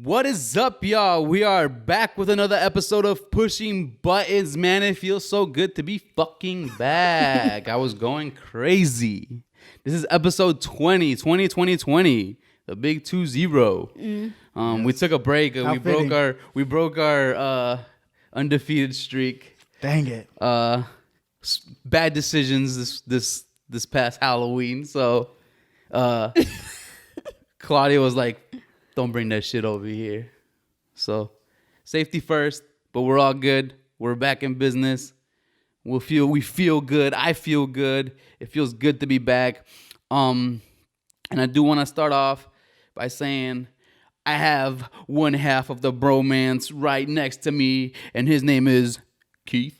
What is up, y'all? We are back with another episode of Pushing Buttons. Man, it feels so good to be fucking back. I was going crazy. This is episode 20, the big 2-0. We took a break. We broke our undefeated streak. Dang it. Bad decisions this past Halloween. So Claudia was like, don't bring that shit over here. So safety first, but we're all good. We're back in business. We feel good. I feel good. It feels good to be back. And I do want to start off by saying I have one half of the bromance right next to me, and his name is Keith.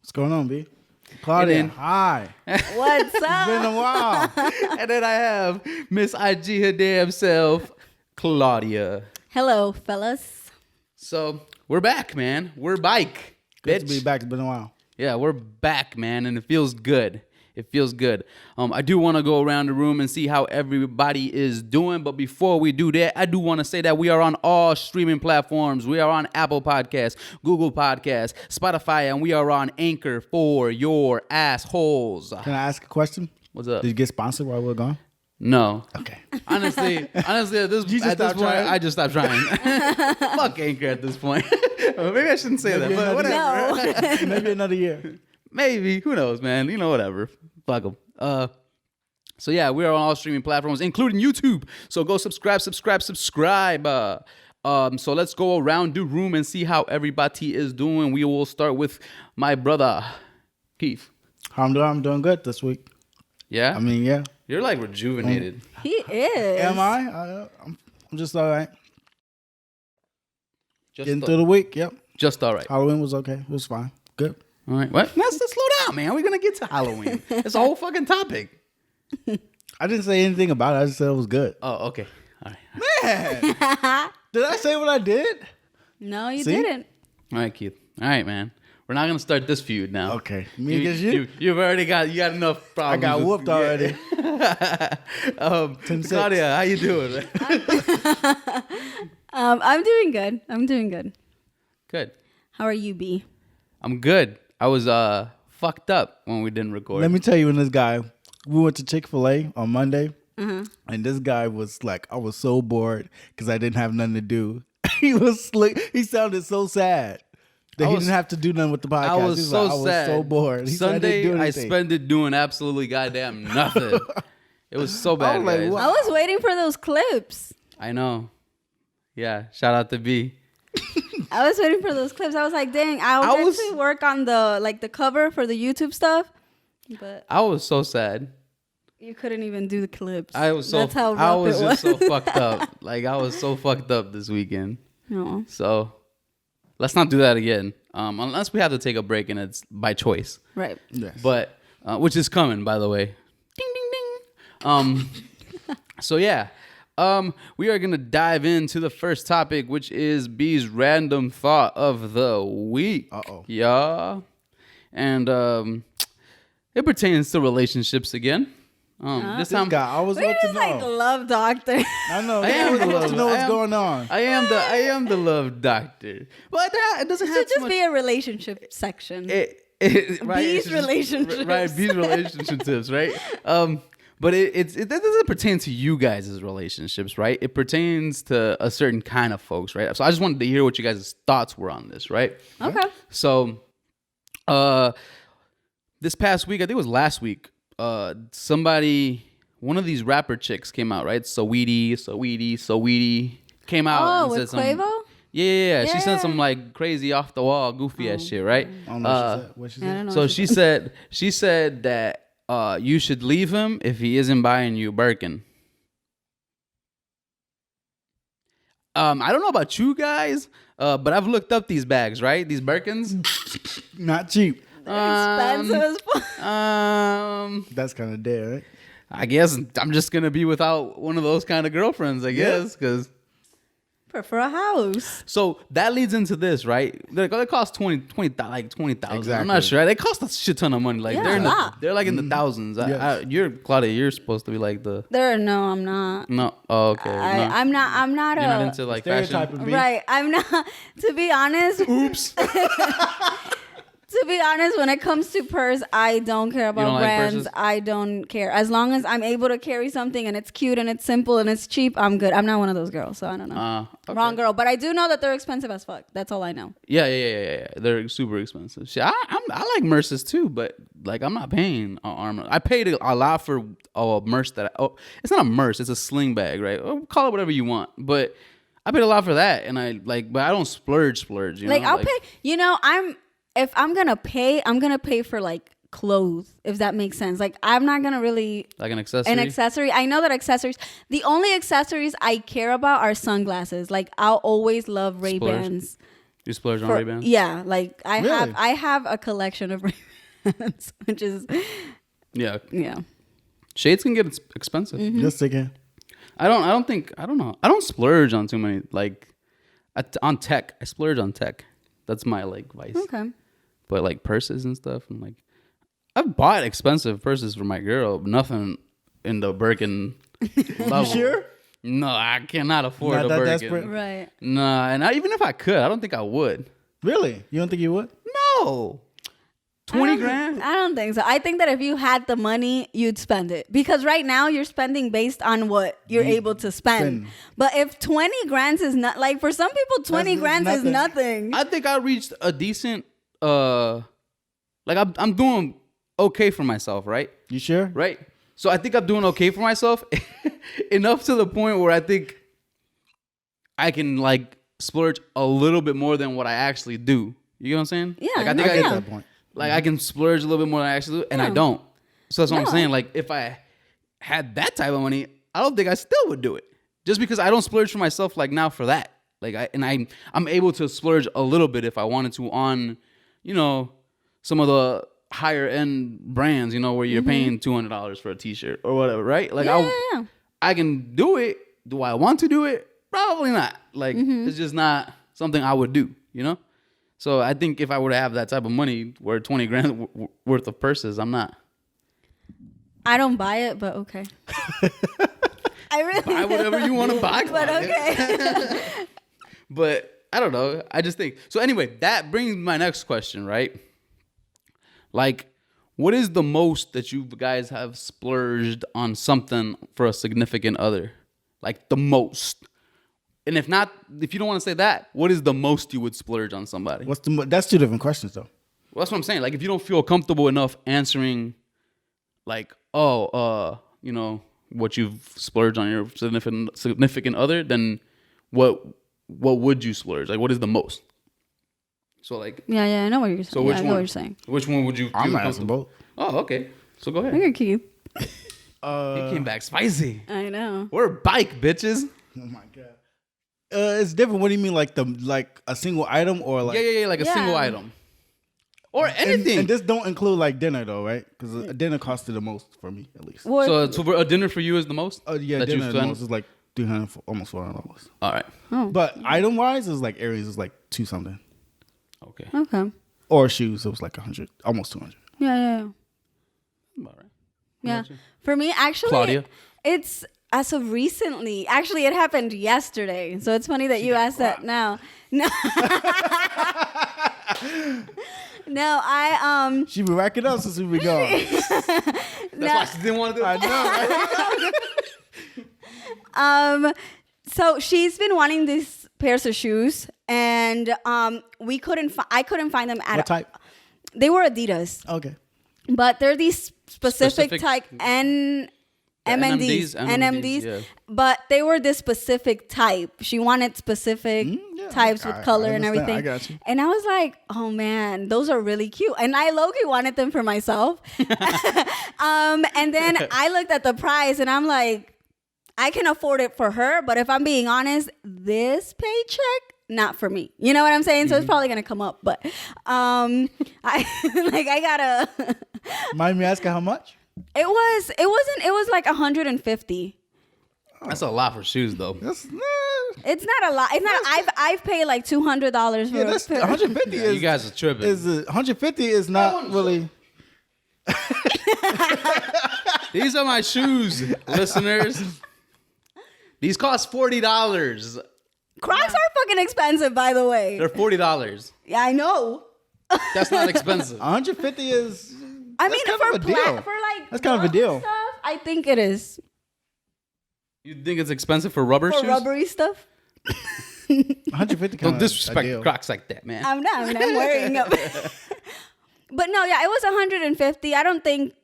What's going on, B? Claudia, hi. What's up? It's been a while. And then I have Miss IG her damn self, Claudia. Hello, fellas. So we're back, man. We're bike. Good bitch. to be back. It's been a while. Yeah, we're back, man, and it feels good. It feels good. I do want to go around the room and see how everybody is doing. But before we do that, I do want to say that we are on all streaming platforms. We are on Apple Podcasts, Google Podcasts, Spotify, and we are on Anchor for your assholes. Can I ask a question? What's up? Did you get sponsored while we were gone? No. Okay. Honestly, at this point, I just stopped trying. Fuck Anchor at this point. Maybe I shouldn't say that, but whatever. No. Maybe another year. Maybe. Who knows, man? You know, whatever. Fuck them. So yeah, we are on all streaming platforms, including YouTube. So go subscribe. So let's go around the room and see how everybody is doing. We will start with my brother, Keith. How I'm doing? I'm doing good this week. Yeah? I mean, yeah. You're like rejuvenated. He is. Am I? I'm just all right. Getting Just through the week. Yep. Just all right. Halloween was okay. It was fine. Good. All right. What? Let's slow down, man. We're going to get to Halloween. It's a whole fucking topic. I didn't say anything about it. I just said it was good. Oh, okay. All right. Man. Did I say what I did? No, you See? didn't. All right, Keith. All right, man. We're not going to start this feud now. Okay. Me against you? You've already got enough problems. I got whooped already. 10-6. Claudia, how you doing? I'm doing good. Good. How are you, B? I'm good. I was fucked up when we didn't record. Let me tell you, when we went to Chick-fil-A on Monday, and this guy was like, I was so bored because I didn't have nothing to do. He was slick. He sounded so sad that he didn't have to do nothing with the podcast. I was sad. I was so bored. Sunday, I spent it doing absolutely goddamn nothing. It was so bad, like, guys. what? I was waiting for those clips. I know. Yeah, shout out to B. I was waiting for those clips. I was like, dang, I was actually work on the cover for the YouTube stuff, but I was so sad. you couldn't even do the clips. That's how rough I was just so fucked up. Like, I was so fucked up this weekend. No. So let's not do that again. Unless we have to take a break and it's by choice. Right. Yes. But which is coming, by the way. Ding ding ding. So yeah. We are gonna dive into the first topic, which is B's random thought of the week. Yeah. And it pertains to relationships again. This time guy, I was We're about to just like know. love doctor. I know. I am I the want to know what's love- going on. I am the love doctor. But it doesn't have Should too just much. be a relationship section. Right, B's it's just- relationships. Right, B's relationships, right? But it doesn't pertain to you guys' relationships, right? It pertains to a certain kind of folks, right? So I just wanted to hear what you guys' thoughts were on this, right? Okay. So, this past week, I think it was last week, one of these rapper chicks came out, right? Saweetie came out. Oh, and with said Quavo? some, yeah. She said Yeah. some like crazy off the wall, goofy ass shit, right? I don't know what she said. I don't know So what she said that you should leave him if he isn't buying you Birkin. I don't know about you guys, but I've looked up these bags, right? These Birkins. Not cheap. Expensive as fuck. That's kind of dead, right? I guess I'm just gonna be without one of those kind of girlfriends, I guess, because For a house. So that leads into this, right? Like, oh, it costs 20,000. Exactly. I'm not sure. They cost a shit ton of money. Like Yeah, they're like in the thousands. Yes. You're Claudia. You're supposed to be like the No, I'm not. no. Oh, okay. No. I'm not You're not into like Stereotype fashion. of me. right. I'm not. To be honest. Oops. To be honest, when it comes to purse, I don't care about don't like brands. purses? I don't care. As long as I'm able to carry something and it's cute and it's simple and it's cheap, I'm good. I'm not one of those girls, so I don't know. Okay. Wrong girl. But I do know that they're expensive as fuck. That's all I know. Yeah. They're super expensive. Shit, I like Merces too, but like I'm not paying on armor. I paid a lot for a Merce it's not a Merce, it's a sling bag, right? Call it whatever you want, but I paid a lot for that, and but I don't splurge. You Like know? I'll pay. You know, if I'm gonna pay for like clothes, if that makes sense. Like I'm not gonna really like an accessory. I know that accessories. The only accessories I care about are sunglasses. Like I'll always love Ray-Bans. You splurge on Ray-Bans? Yeah, like I Really? have a collection of Ray-Bans, which is Yeah. yeah. Shades can get expensive. Just again. I don't know. I don't splurge on too many on tech. I splurge on tech. That's my like vice. Okay. But like purses and stuff, I'm like, I've bought expensive purses for my girl, but nothing in the Birkin level. You sure? No, I cannot afford Not a that Birkin. desperate? Right. Nah, and even if I could, I don't think I would. Really? You don't think you would? No. 20 grand? I don't think so. I think that if you had the money, you'd spend it. Because right now you're spending based on what you're able to spend. But if 20 grand is not, like for some people, 20 grand is nothing. I think I reached a decent, like I'm doing okay for myself, right? You sure? Right? So I think I'm doing okay for myself enough to the point where I think I can like splurge a little bit more than what I actually do. You know what I'm saying? Yeah, Like I get that point. Like I can splurge a little bit more than I actually do, and I don't. So that's what I'm saying. Like if I had that type of money, I don't think I still would do it. Just because I don't splurge for myself like now for that. Like I'm able to splurge a little bit if I wanted to on, you know, some of the higher end brands, you know, where you're paying $200 for a t-shirt or whatever, right? Like I can do it. Do I want to do it? Probably not. Like it's just not something I would do, you know? So I think if I were to have that type of money, where 20 grand worth of purses, I'm not. I don't buy it, but okay. I really Buy whatever you want to buy. But okay. But I don't know. I just think. So anyway, that brings my next question, right? Like, what is the most that you guys have splurged on something for a significant other? Like the most. And if you don't want to say that, what is the most you would splurge on somebody? That's two different questions, though. Well, that's what I'm saying. Like, if you don't feel comfortable enough answering, like, you know, what you've splurged on your significant other, then what would you splurge? Like, what is the most? So, like, yeah, I know what you're saying. so which I know one? what you're saying. Which one would you feel I'm comfortable? asking both. Oh, okay. So go ahead. Look at Keith. He came back spicy. I know. We're bike bitches. Oh my god. It's different. What do you mean, like a single item or like? Yeah, like a single item. Or anything. And this don't include like dinner though, right? Because a dinner costed the most for me, at least. What? So for a dinner for you is the most? Yeah, that dinner you the spend? most is like $300, almost $400. All right. But item wise, is like Aries is like 2 something, Okay. Okay. or shoes it was like 100, almost 200. Yeah. All right. Yeah. For me, actually, Claudia? it's as of recently. Actually, it happened yesterday. So it's funny that you asked that now. No. No, She been racking up since we been gone. That's why she didn't want to do it. I know. So she's been wanting these pairs of shoes, and I couldn't find them at What type? They were Adidas, Okay. but they're these specific type NMDs, NMDs, yeah. but they were this specific type. She wanted specific types with color and understand. everything. I got you. And I was like, oh man, those are really cute. And I low-key wanted them for myself. And then I looked at the price and I'm like, I can afford it for her, but if I'm being honest, this paycheck, not for me. You know what I'm saying? So it's probably gonna come up, but I gotta. Mind me asking how much? It was like 150. That's a lot for shoes, though. That's It's not a lot. It's not. I've paid like $200 for. yeah. That's 150. Yeah, is, you guys are tripping. 150 is not really. These are my shoes, listeners. These cost $40. Crocs are fucking expensive, by the way. They're $40. Yeah, I know. That's not expensive. 150 is. I mean, kind for of a deal. for like That's kind of a deal. stuff, I think it is You think it's expensive for rubber for shoes? rubbery stuff. 150. Don't disrespect Crocs like that, man. I'm not. I mean, I'm wearing them. But no, yeah, it was 150. I don't think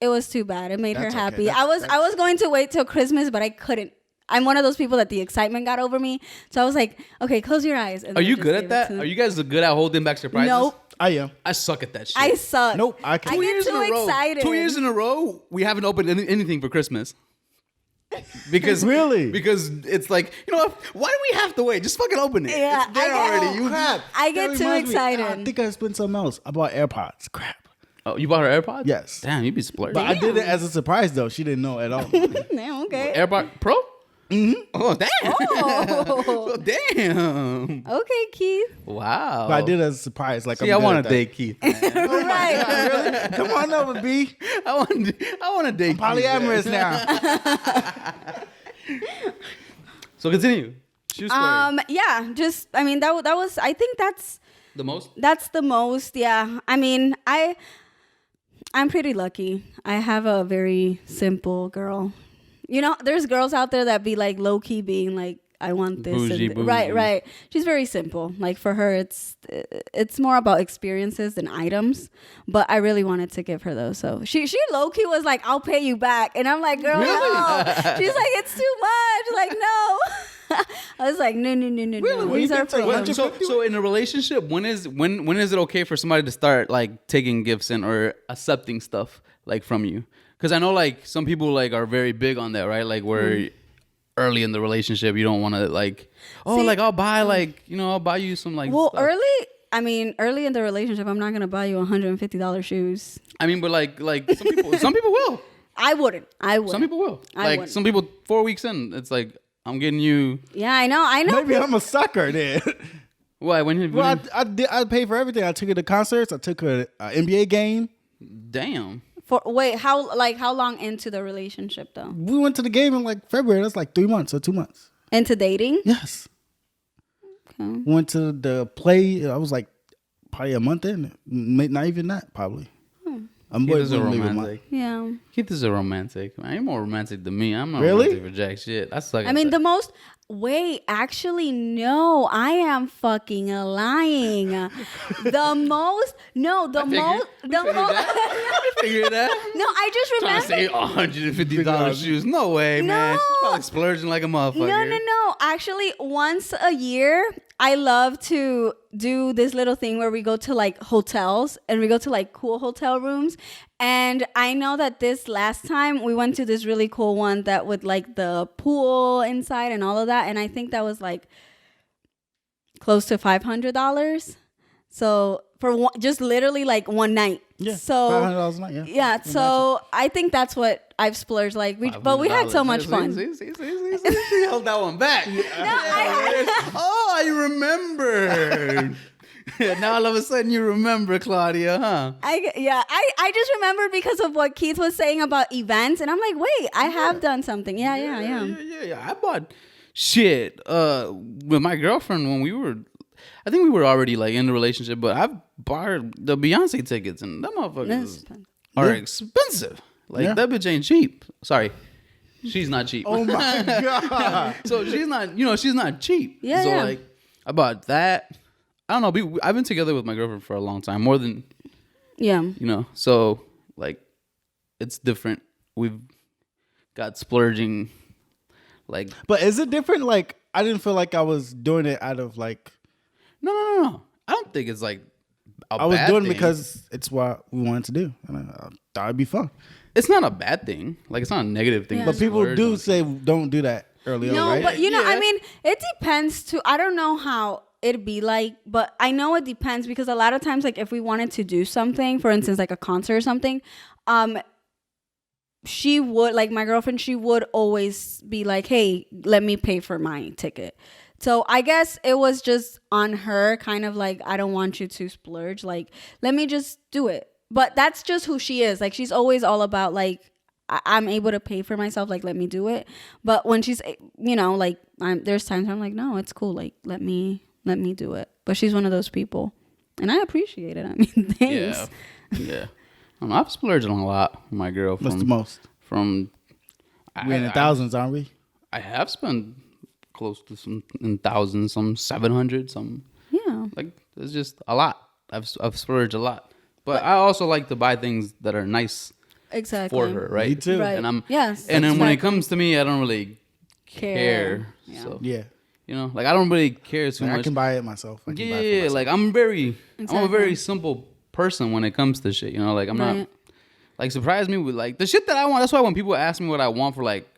it was too bad. It made That's her okay. happy. I was going to wait till Christmas, but I couldn't. I'm one of those people that the excitement got over me. So I was like, okay, close your eyes. And Are then I you just good gave at it that? to them. Are you guys good at holding back surprises? Nope. I am. I suck at that shit. I suck. Nope. I can. I get too in a row. excited. 2 years in a row, we haven't opened anything for Christmas. Because Really? Because it's like, you know what? Why do we have to wait? Just fucking open it. Yeah, It's there I know. already. You Crap. I get That too reminds me. excited. I think I spent something else. I bought AirPods. Crap. Oh, you bought her AirPods? Yes. Damn, you be splurging. But I did it as a surprise though. She didn't know at all. Damn, okay. AirPod Pro? Mm-hmm. Oh, damn. Oh. Oh, damn. Okay, Keith. Wow. But I did it as a surprise. Like See, I'm I good want at to that. date Keith. Man. Right. Really? Come on over, B. I want to date Keith. Polyamorous now. So continue. Shoe story. Yeah, just I mean that was I think that's The most? the most. Yeah, I mean I'm pretty lucky. I have a very simple girl. You know, there's girls out there that be like low key being like, I want this. Bougie, and bougie. Right. She's very simple. Like for her, it's more about experiences than items. But I really wanted to give her those. So she low key was like, I'll pay you back. And I'm like, girl, no. She's like, it's too much. Like, no. I was like, no. Really? When These you are get to for you. 150? So in a relationship, when is it okay for somebody to start like taking gifts and or accepting stuff like from you? Because I know like some people like are very big on that, right? Like where early in the relationship you don't want to like, See, like I'll buy like, you know, I'll buy you some like Well, stuff. early in the relationship, I'm not going to buy you $150 shoes. I mean, but like some people will. I wouldn't. Some people will. I Like wouldn't. some people 4 weeks in, it's like I'm getting you. Yeah, I know. Maybe I'm a sucker then. Why when Well, I paid for everything. I took her to concerts. I took her to an NBA game. damn. How long into the relationship though? We went to the game in like February. That's like 3 months or 2 months. Into dating? Yes. Okay. Went to the play. I was like probably a month in. Not even that, probably. I'm Keith is a maybe romantic. Yeah. Keith is a romantic. Man, you're more romantic than me. I'm not Really? romantic for jack shit. I suck. I mean, the most. Wait, actually, no. I am fucking lying. The most. No, the most. The most. Figure that. No, I just Trying remember. to say $150 shoes. No way, man. She's probably splurging like a motherfucker. No. Actually, once a year, I love to do this little thing where we go to like hotels and we go to like cool hotel rooms. And I know that this last time we went to this really cool one that with like the pool inside and all of that. And I think that was like close to $500. So for just literally like one night. Yeah. So $500 a night. Yeah. yeah, so I think that's what I've splurged like. But we had so much fun. See, she held that one back. I remember. Now all of a sudden you remember, Claudia, huh? I just remembered because of what Keith was saying about events, and I'm like, wait, I have done something. Yeah. I bought shit with my girlfriend when I think we were already like in a relationship, but I bought the Beyonce tickets, and them motherfuckers are expensive. Like that bitch ain't cheap. Sorry. She's not cheap. Oh my God. So she's not cheap. Yeah, So yeah. like I bought that. I don't know. I've been together with my girlfriend for a long time, more than So like, it's different. We've got splurging, like. But is it different? Like, I didn't feel like I was doing it out of like. No. I don't think it's like. I was bad doing it thing. because it's what we wanted to do, and I thought it'd be fun. It's not a bad thing. Like it's not a negative thing. Yeah. But to people splurge do on. say don't do that early on, No, right? but Yeah. I mean, it depends too. I don't know how it'd be like, but I know it depends because a lot of times, like if we wanted to do something, for instance, like a concert or something, she would, like my girlfriend, she would always be like, hey, let me pay for my ticket. So I guess it was just on her, kind of like, I don't want you to splurge. Like, let me just do it. But that's just who she is. Like, she's always all about like, I'm able to pay for myself. Like, let me do it. But when she's, you know, like, there's times where I'm like, no, it's cool. Like, let me do it. But she's one of those people, and I appreciate it. I mean, thanks. Yeah. I've splurged on a lot with my girl. What's the most? We're in the thousands, aren't we? I have spent close to some in thousands, some 700, some. Yeah. Like, it's just a lot. I've splurged a lot. But I also like to buy things that are nice Exactly. for her, right? Me too. Right. And yes. And then when it exactly. comes to me, I don't really care. Yeah. So Yeah. you know, like I don't really care too Like, much. I can buy it myself. I can buy it for Yeah, myself. like I'm a very Exactly. simple person when it comes to shit. You know, like I'm Right. not like surprise me with like the shit that I want. That's why when people ask me what I want for like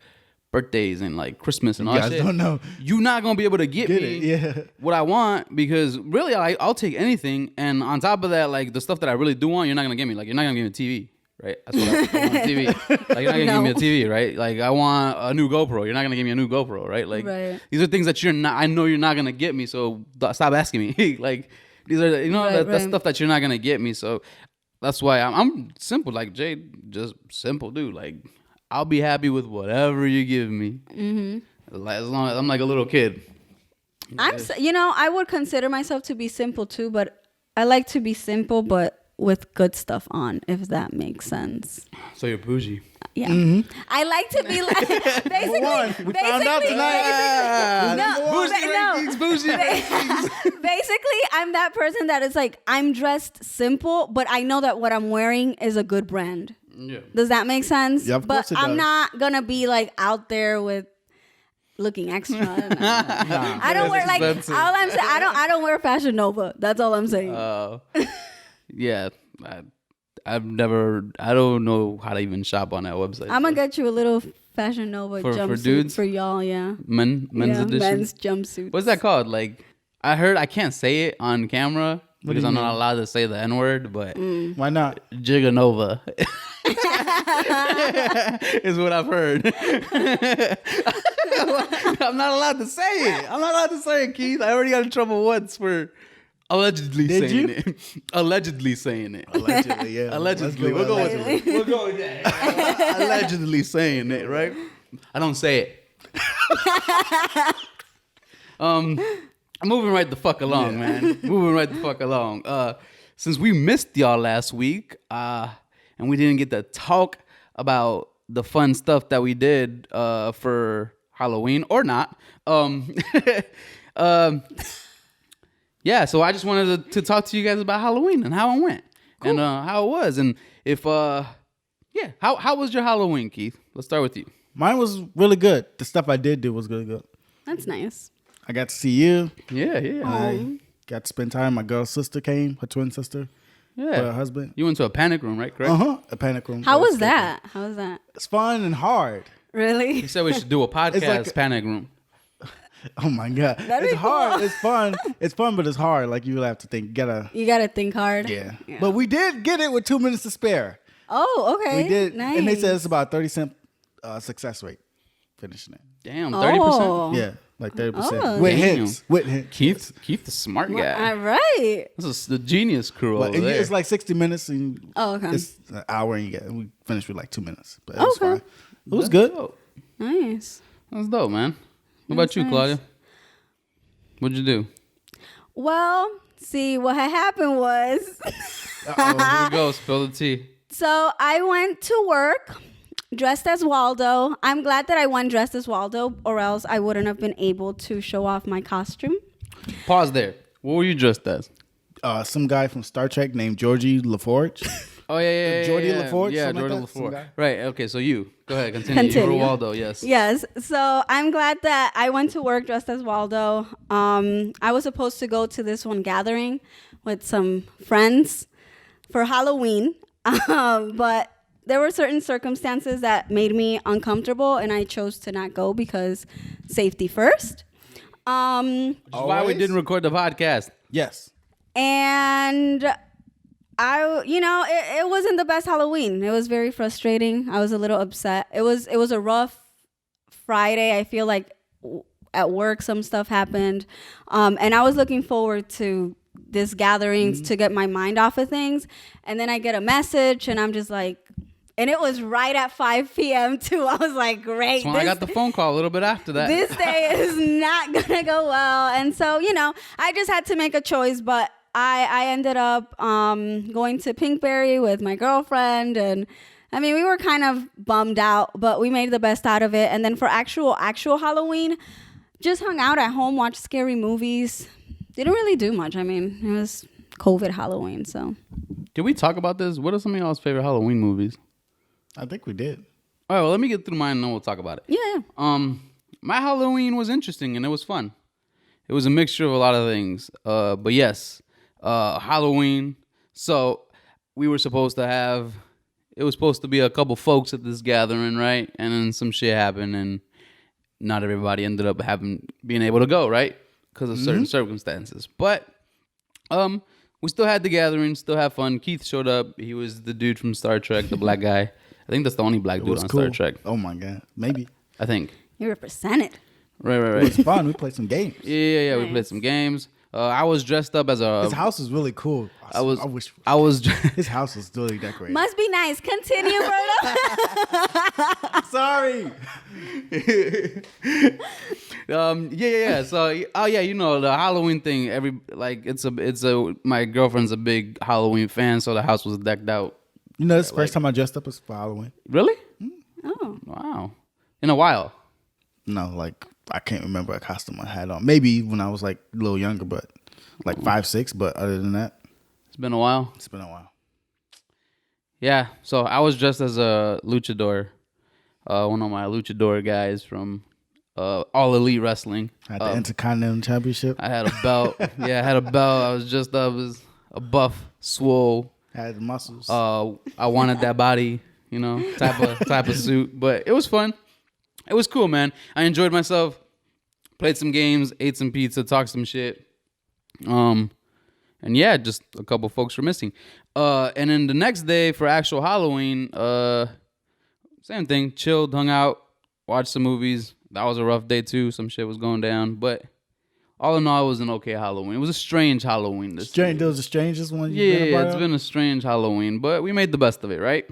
birthdays and like Christmas and all You that guys shit, don't know. you're not gonna be able to get Get me it, yeah. what I want because really I'll take anything. And on top of that, like the stuff that I really do want, you're not gonna get me. Like you're not gonna give me a TV. Right, that's what I want. TV. Like you're not gonna give me a TV, right? Like I want a new GoPro. You're not gonna give me a new GoPro, right? Like Right. these are things that you're not. I know you're not gonna get me, so stop asking me. Like these are, you know, Right, that's right. stuff that you're not gonna get me. So that's why I'm simple. Like Jay, just simple dude. Like I'll be happy with whatever you give me. Mm-hmm. Like, as long as I'm like a little kid. You know, I would consider myself to be simple too, but I like to be simple, but with good stuff on, if that makes sense. So you're bougie. Yeah, I like to be like basically. We found out tonight. Basically, basically, I'm that person that is like, I'm dressed simple, but I know that what I'm wearing is a good brand. Yeah. Does that make sense? Yeah, of but course it I'm does. not gonna be like out there with looking extra. I don't wear like all expensive. I'm saying. I don't wear Fashion Nova. That's all I'm saying. Yeah. I don't know how to even shop on that website. I'm gonna get you a little Fashion Nova For jumpsuit dudes? for y'all. Yeah, men's edition. men's jumpsuit. What's that called? Like I can't say it on camera because do I'm you not mean? allowed to say the N-word, but Why not? Giganova is what I've heard. I'm not allowed to say it. I'm not allowed to say it, Keith. I already got in trouble once for allegedly Did saying you? it. Allegedly saying it. Allegedly, yeah. Allegedly. Let's We'll go go allegedly. with it. We'll go with that. Allegedly saying it, right? I don't say it. Moving right the fuck along, man. Moving right the fuck along. Since we missed y'all last week, and we didn't get to talk about the fun stuff that we did for Halloween or not. Yeah, so I just wanted to talk to you guys about Halloween and how it went and how it was, and if how was your Halloween, Keith? Let's start with you. Mine was really good. The stuff I did do was really good. That's nice. I got to see you. Yeah. I got to spend time. My girl's sister came, her twin sister, with her husband. You went to a panic room, right? Correct. A panic room. How was that? How was that? It's fun and hard. Really? He said we should do a podcast like- panic room. Oh my god, That'd it's be hard. cool. It's fun. It's fun, but it's hard. Like you have to think. You gotta think hard. Yeah. But we did get it with 2 minutes to spare. Oh, okay. We did, Nice. and they said it's about 30% success rate finishing it. Damn, 30%. Oh. Yeah, like 30% Oh. with Damn. hints. With hints. Keith, the smart guy. All right. This is the genius crew But over there. it's like 60 minutes, and Oh, okay. it's an hour, and we finished with like 2 minutes. But it was Okay. fine. It was good. Dope. Nice. That's dope, man. What about you, nice. Claudia? What'd you do? Well, see, what had happened was, Here we go. Spill the tea. so I went to work dressed as Waldo. I'm glad that I went dressed as Waldo, or else I wouldn't have been able to show off my costume. Pause there. What were you dressed as? Some guy from Star Trek named Georgie LaForge. Oh, yeah. Geordie LaForge, Yeah, something like Geordie that? Some LaForge. guy? Right. Okay, so you. Go ahead. Continue. You Continue. were Waldo, yes. Yes. So I'm glad that I went to work dressed as Waldo. I was supposed to go to this one gathering with some friends for Halloween, but there were certain circumstances that made me uncomfortable, and I chose to not go because safety first. Which is why we Always? didn't record the podcast. Yes. And it wasn't the best Halloween. It was very frustrating. I was a little upset. It was a rough Friday. I feel like at work some stuff happened, and I was looking forward to this gatherings to get my mind off of things, and then I get a message, and I'm just like, and it was right at 5 p.m. too. I was like, great. That's when I got the phone call a little bit after that. This day is not gonna go well, and so I just had to make a choice, but I ended up going to Pinkberry with my girlfriend, and I mean, we were kind of bummed out, but we made the best out of it. And then for actual Halloween, just hung out at home, watched scary movies. Didn't really do much. I mean, it was COVID Halloween, so. Did we talk about this? What are some of y'all's favorite Halloween movies? I think we did. All right, well, let me get through mine and then we'll talk about it. Yeah. My Halloween was interesting and it was fun. It was a mixture of a lot of things. But yes, Halloween. So we were supposed to have, it was supposed to be a couple folks at this gathering, right? And then some shit happened and not everybody ended up being able to go, right? Because of certain circumstances. But we still had the gathering, still had fun. Keith showed up. He was the dude from Star Trek, the black guy. I think that's the only black dude on Star Trek. Oh my God. Maybe. I think. You represented. Right. It was fun. We played some games. Yeah. Nice. We played some games. I was dressed up as a. His house is really cool. I was. His house is really decorated. Must be nice. Continue, Berto. Sorry. Yeah. So, the Halloween thing. My girlfriend's a big Halloween fan, so the house was decked out. This is the first time I dressed up as for Halloween. Really? Oh. Wow. In a while. No, like I can't remember a costume I had on. Maybe when I was like a little younger, but like 5, 6. But other than that, It's been a while. it's been a while. Yeah. So I was dressed as a luchador. One of my luchador guys from All Elite Wrestling. I had the Intercontinental Championship. I had a belt. I had a belt. I was dressed up as a buff, swole. I had the muscles. I wanted that body, type of suit. But it was fun. It was cool, man. I enjoyed myself. Played some games, ate some pizza, talked some shit. And yeah, just a couple folks were missing. And then the next day for actual Halloween, same thing. Chilled, hung out, watched some movies. That was a rough day too. Some shit was going down, but all in all, it was an okay Halloween. It was a strange Halloween. That was the strangest one you've Yeah, been a part it's of? been a strange Halloween, but we made the best of it, right?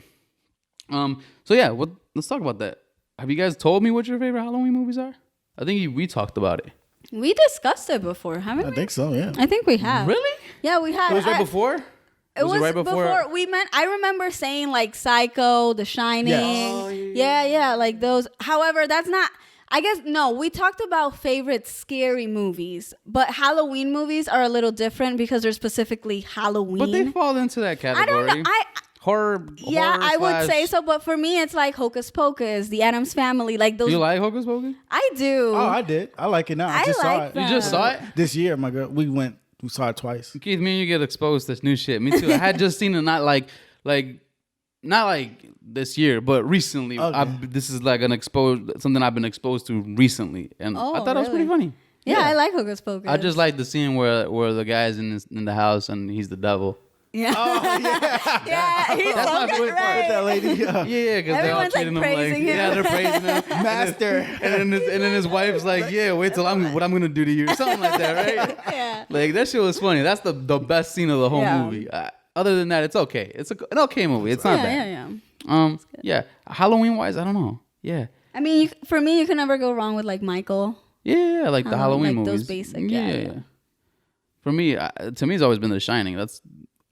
So yeah, let's talk about that. Have you guys told me what your favorite Halloween movies are? I think we talked about it. We discussed it before, haven't we? I think so, yeah. I think we have. Really? Yeah, we have. It was right before? It was right before we met. I remember saying like Psycho, The Shining. Yes. Oh, Yeah, like those. However, that's not. I guess no. We talked about favorite scary movies, but Halloween movies are a little different because they're specifically Halloween. But they fall into that I category. don't know. Horror. Yeah, I would say slash- so, but for me, it's like Hocus Pocus, The Addams Family, like those. Do you like Hocus Pocus? I do. Oh, I did. I like it now. I I just saw like it. that. You just saw it? This year, my girl. We saw it twice. Keith, me and you get exposed to new shit. Me too. I had just seen it, not like this year, but recently. Okay. This is like something I've been exposed to recently, and Oh, I thought it was pretty really? funny. Yeah, I like Hocus Pocus. I just like the scene where the guy's in the house and he's the devil. Yeah. Oh, yeah. Yeah, he's That's so my good, favorite part. right? That lady. Yeah, because they're all Everyone's, like, treating him praising him. yeah, they're praising him. Master. And then his wife's like, yeah, wait till what I'm gonna do to you, or something like that, right? Yeah. Like that shit was funny. That's the best scene of the whole Yeah. movie. Other than that, it's okay. It's an okay movie. It's not bad. Yeah. Yeah. Halloween wise, I don't know. Yeah. I mean, for me, you can never go wrong with like Michael. Yeah, like the Halloween like movies. those basic, yeah. For me, to me, it's always been The Shining. That's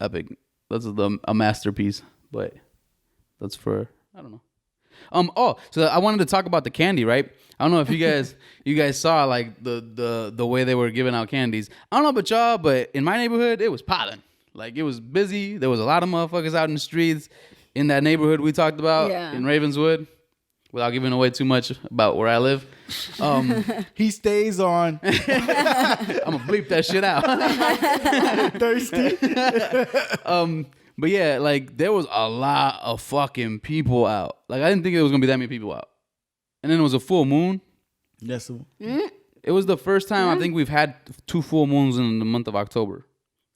epic. That's a masterpiece. But that's for I don't know. So I wanted to talk about the candy, right? I don't know if you guys saw like the way they were giving out candies. I don't know about y'all, but in my neighborhood, it was popping. Like it was busy. There was a lot of motherfuckers out in the streets in that neighborhood we talked about in Ravenswood. Without giving away too much about where I live. He stays on. I'm gonna bleep that shit out. Thirsty. But yeah, like there was a lot of fucking people out. Like I didn't think there was gonna be that many people out. And then it was a full moon. Yes. It was the first time I think we've had 2 full moons in the month of October.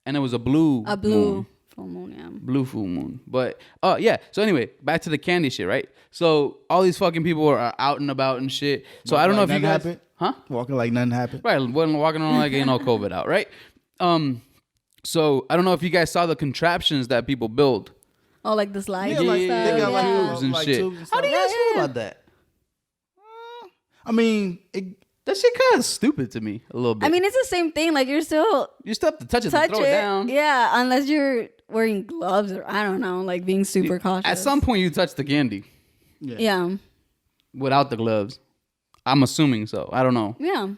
And it was a blue moon. Full moon, yeah. Blue full moon. But yeah. So anyway, back to the candy shit, right? So all these fucking people are out and about and shit. So I don't know if you guys, happened. huh? Walking like nothing happened. Right, walking around like ain't no COVID out, right? So I don't know if you guys saw the contraptions that people build. Oh, like the slides Yeah, and like stuff. they got like yeah. tubes and shit. tubes and How do you stuff. guys feel about that? I mean, That shit kind of stupid to me a little bit. I mean, it's the same thing. Like, you still you still have to touch it touch to throw it down. Yeah, unless you're wearing gloves or I don't know, like being super cautious. At some point, you touch the candy Yeah. without the gloves. I'm assuming so. I don't know. Yeah. And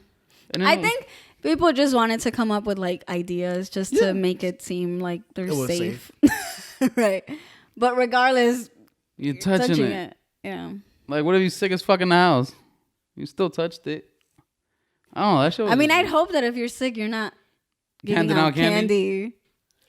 then- I think people just wanted to come up with like ideas just to make it seem like they're was safe. Right. But regardless, you're you're touching touching it. it. Yeah. Like, what if you sick as fuck in the house? You still touched it. I don't know. That shit was I mean, I'd hope that if you're sick, you're not giving Handing out out candy? candy.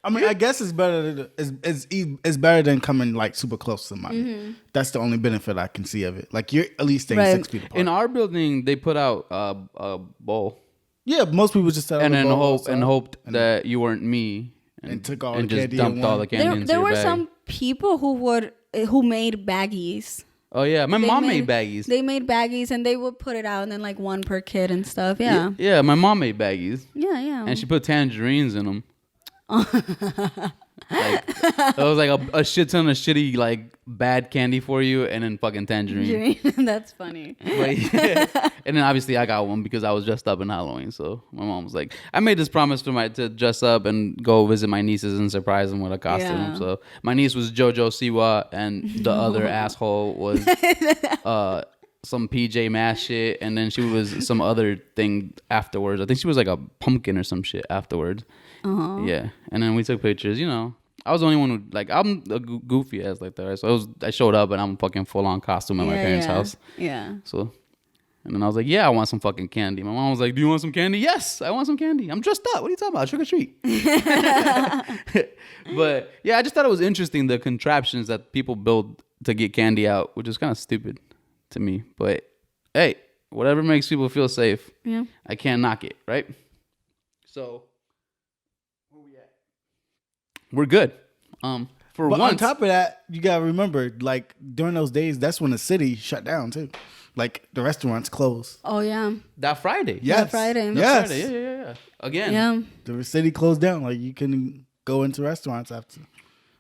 I mean, I guess it's better. It's better than coming like super close to somebody. Mm-hmm. That's the only benefit I can see of it. Like you're at least staying Right. 6 feet apart. in our building, they put out a bowl Yeah, most people just set and up a then bowl hoped outside that you weren't me and took all and the just candy dumped in all one. the candy into There your were bag. some people who made baggies. Oh yeah, my They mom made baggies. They made baggies and they would put it out and then like one per kid and stuff. Yeah. Yeah, my mom made baggies. Yeah. And she put tangerines in them. Like, it was like a shit ton of shitty like bad candy for you, and then fucking tangerine. That's funny. But, yeah. And then obviously I got one because I was dressed up in Halloween. So my mom was like, I made this promise to dress up and go visit my nieces and surprise them with a costume. Yeah. So my niece was JoJo Siwa, and the other asshole was some PJ Masks shit, and then she was some other thing afterwards. I think she was like a pumpkin or some shit afterwards. Yeah, and then we took pictures. You know, I was the only one who like I'm a goofy ass like that. Right? So I showed up and I'm fucking full on costume at my parents' house. Yeah. So, and then I was like, yeah, I want some fucking candy. My mom was like, do you want some candy? Yes, I want some candy. I'm dressed up. What are you talking about? Trick or treat. But yeah, I just thought it was interesting the contraptions that people build to get candy out, which is kind of stupid to me. But hey, whatever makes people feel safe, Yeah. I can't knock it, right? So, where we at? We're good. For But once, on top of that, you gotta remember, like during those days, that's when the city shut down too. Like the restaurants closed. Oh yeah. that Friday. Yes, Friday. That Yes, Friday. Yeah. Again. Yeah. the city closed down. Like you couldn't go into restaurants after.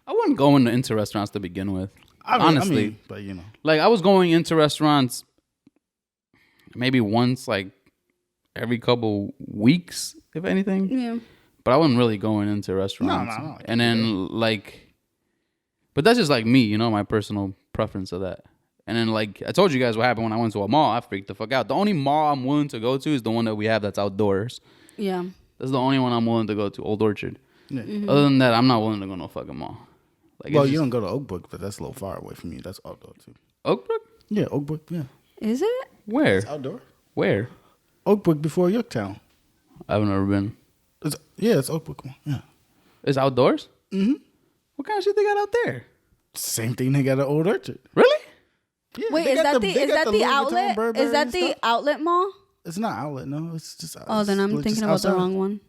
I wasn't going into restaurants to begin with. Honestly. but you know, Like I was going into restaurants maybe once like every couple weeks, if anything. Yeah. But I wasn't really going into restaurants. No. And then like, but that's just like me, you know, my personal preference of that. And then like I told you guys what happened when I went to a mall. I freaked the fuck out. The only mall I'm willing to go to is the one that we have that's outdoors. Yeah. That's the only one I'm willing to go to, Old Orchard. yeah. Other than that, I'm not willing to go to no fucking mall. Like, Well, it's you just- don't go to Oakbrook, but that's a little far away from you. That's outdoor too. Oakbrook? Yeah, Oakbrook. Yeah, Is it? Where? it's outdoor. Where? Oakbrook before Yorktown. I've never been. It's Oakbrook. Yeah, It's outdoors? Mm-hmm. What kind of shit they got out there? same thing they got at Old Orchard. Really? Yeah, Wait, they is got that they the got Louis Vuitton outlet? Burberry Is that and the stuff. outlet mall? It's not outlet. No, it's just. Oh, then I'm it's thinking just about the outside. wrong one.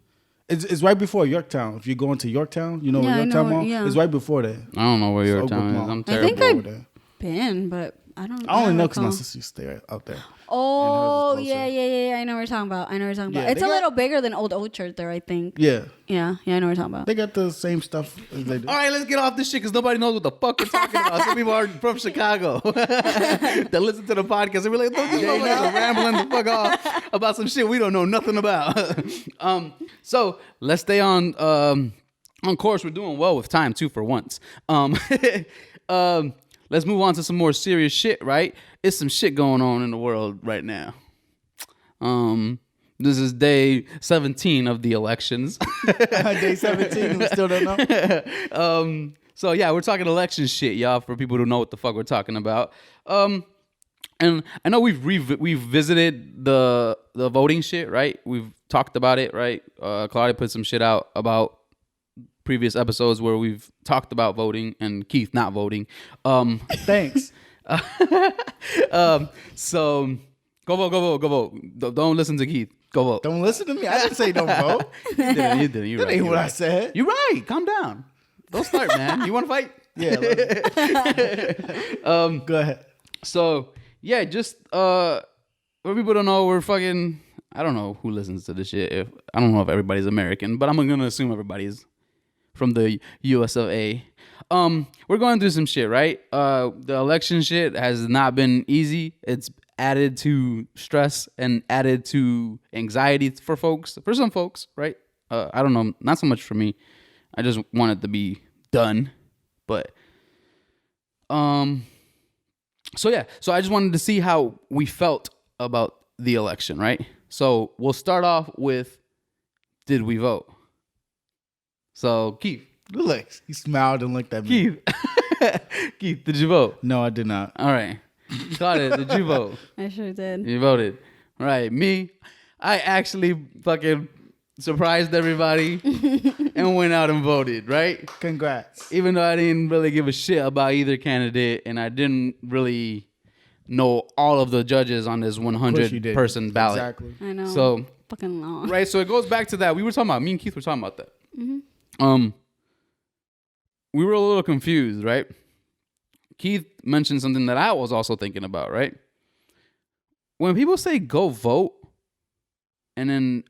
It's right before Yorktown. If you're going to Yorktown, you know Yeah, I where Yorktown know, Mall. yeah. It's right before that. I don't know where It's your Oakbrook town is. Mall. I'm I terrible. think Over there. Been, but I don't. I only know don't because my recall. sister used to stay out there. Oh And hers is yeah, closer. yeah. I know what you're talking about. Yeah, It's they a got- little bigger than Old Orchard there, I think. Yeah, Yeah, I know what you're talking about. they got the same stuff as they do. All right, let's get off this shit because nobody knows what the fuck we're talking about. Some people are from Chicago that listen to the podcast and we're like, don't you know we're rambling the fuck off about some shit we don't know nothing about. So let's stay on course. We're doing well with time too for once. Let's move on to some more serious shit, right? It's some shit going on in the world right now. This is day 17 of the elections. Day 17, we still don't know. So yeah, we're talking election shit, y'all, for people who know what the fuck we're talking about. And I know we've visited the voting shit, right? We've talked about it, right? Claudia put some shit out about previous episodes where we've talked about voting and Keith not voting. Thanks. So go vote. Don't listen to Keith. Go vote. Don't listen to me. I didn't say don't vote. You didn't. You're That right. ain't You're what I right. said. You're right. Calm down. Don't start, man. You want to fight? Yeah. Go ahead. So yeah, just for people don't know, we're fucking. I don't know who listens to this shit. I don't know if everybody's American, but I'm gonna assume everybody's from the US of A. We're going through some shit, right? The election shit has not been easy. It's added to stress and added to anxiety for some folks, right? I don't know, not so much for me. I just want it to be done, but so I just wanted to see how we felt about the election, right? So we'll start off with, did we vote? So Keith. Look, he smiled and looked at me. Keith, did you vote? No, I did not. All right. Claudia, did you vote? I sure did. You voted. All right. Me, I actually fucking surprised everybody and went out and voted, right? Congrats. Even though I didn't really give a shit about either candidate and I didn't really know all of the judges on this 100-person ballot. Exactly. I know. So, fucking long. right, so it goes back to that. We were talking about, me and Keith were talking about that. Mm-hmm. We were a little confused, right? Keith mentioned something that I was also thinking about, right? When people say go vote and then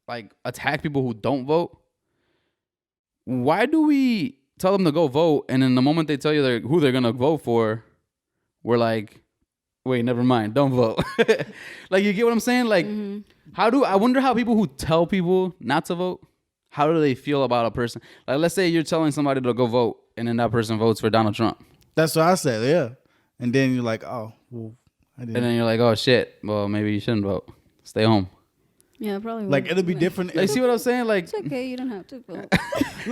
like attack people who don't vote, why do we tell them to go vote and then the moment they tell you who they're going to vote for, we're like, wait, never mind, don't vote. Like, you get what I'm saying? Like, I wonder how people who tell people not to vote, how do they feel about a person? Like, let's say you're telling somebody to go vote, and then that person votes for Donald Trump. That's what I said, yeah. And then you're like, oh, well, I didn't. And then you're like, oh, shit. Well, maybe you shouldn't vote. Stay home. Yeah, probably. Like, it'll be different. Like, see what I'm saying? Like, It's okay. You don't have to vote.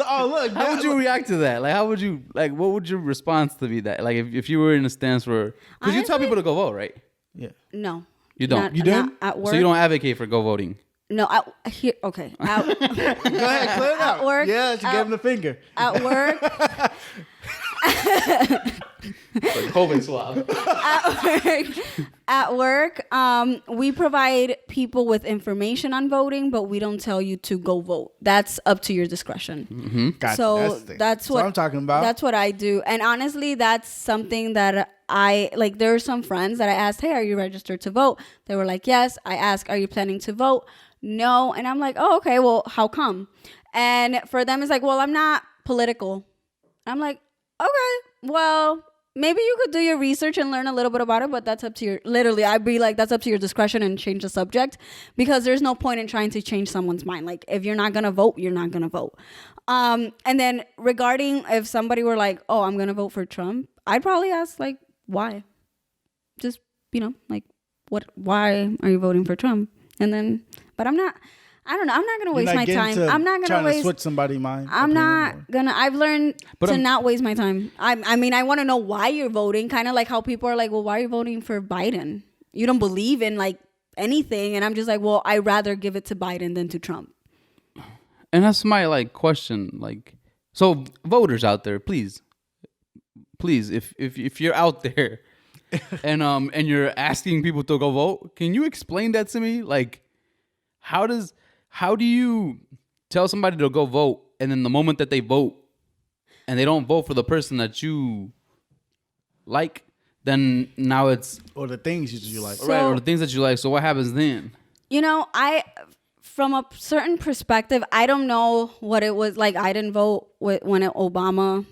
Oh, look. how would you react to that? Like, what would your response to be that? Like, if you were in a stance where, because you tell people to go vote, right? Yeah. No. You don't. Not, You don't? not at work. So you don't advocate for go voting. No, here. Okay. Go ahead, clear it out. work, Yeah, she gave him the finger. At work. Like COVID swab. At work, we provide people with information on voting, but we don't tell you to go vote. That's up to your discretion. Gotcha. So that's what I'm talking about. That's what I do. And honestly, that's something that I like. There are some friends that I asked, hey, are you registered to vote? They were like, yes. I asked, are you planning to vote? No. And I'm like, oh, okay, well, how come? And for them, it's like, well, I'm not political. I'm like, okay, well, maybe you could do your research and learn a little bit about it, but that's up to your, literally, I'd be like, that's up to your discretion and change the subject, because there's no point in trying to change someone's mind. Like, if you're not going to vote, you're not going to vote. And then regarding if somebody were like, oh, I'm going to vote for Trump, I'd probably ask, like, why? Just, like, why are you voting for Trump? And then, but I don't know. I'm not going to waste my time. I'm not going to waste. Switch somebody's mind. I'm not going to. I've learned to not waste my time. I mean, I want to know why you're voting. Kind of like how people are like, well, why are you voting for Biden? You don't believe in like anything. And I'm just like, well, I'd rather give it to Biden than to Trump. And that's my like question. Like, so voters out there, please, if you're out there and you're asking people to go vote, can you explain that to me? Like, how do you tell somebody to go vote, and then the moment that they vote and they don't vote for the person that you like, then now it's or the things you like, right? Or the things that you like. So what happens then? From a certain perspective, I don't know what it was like. I didn't vote when Obama,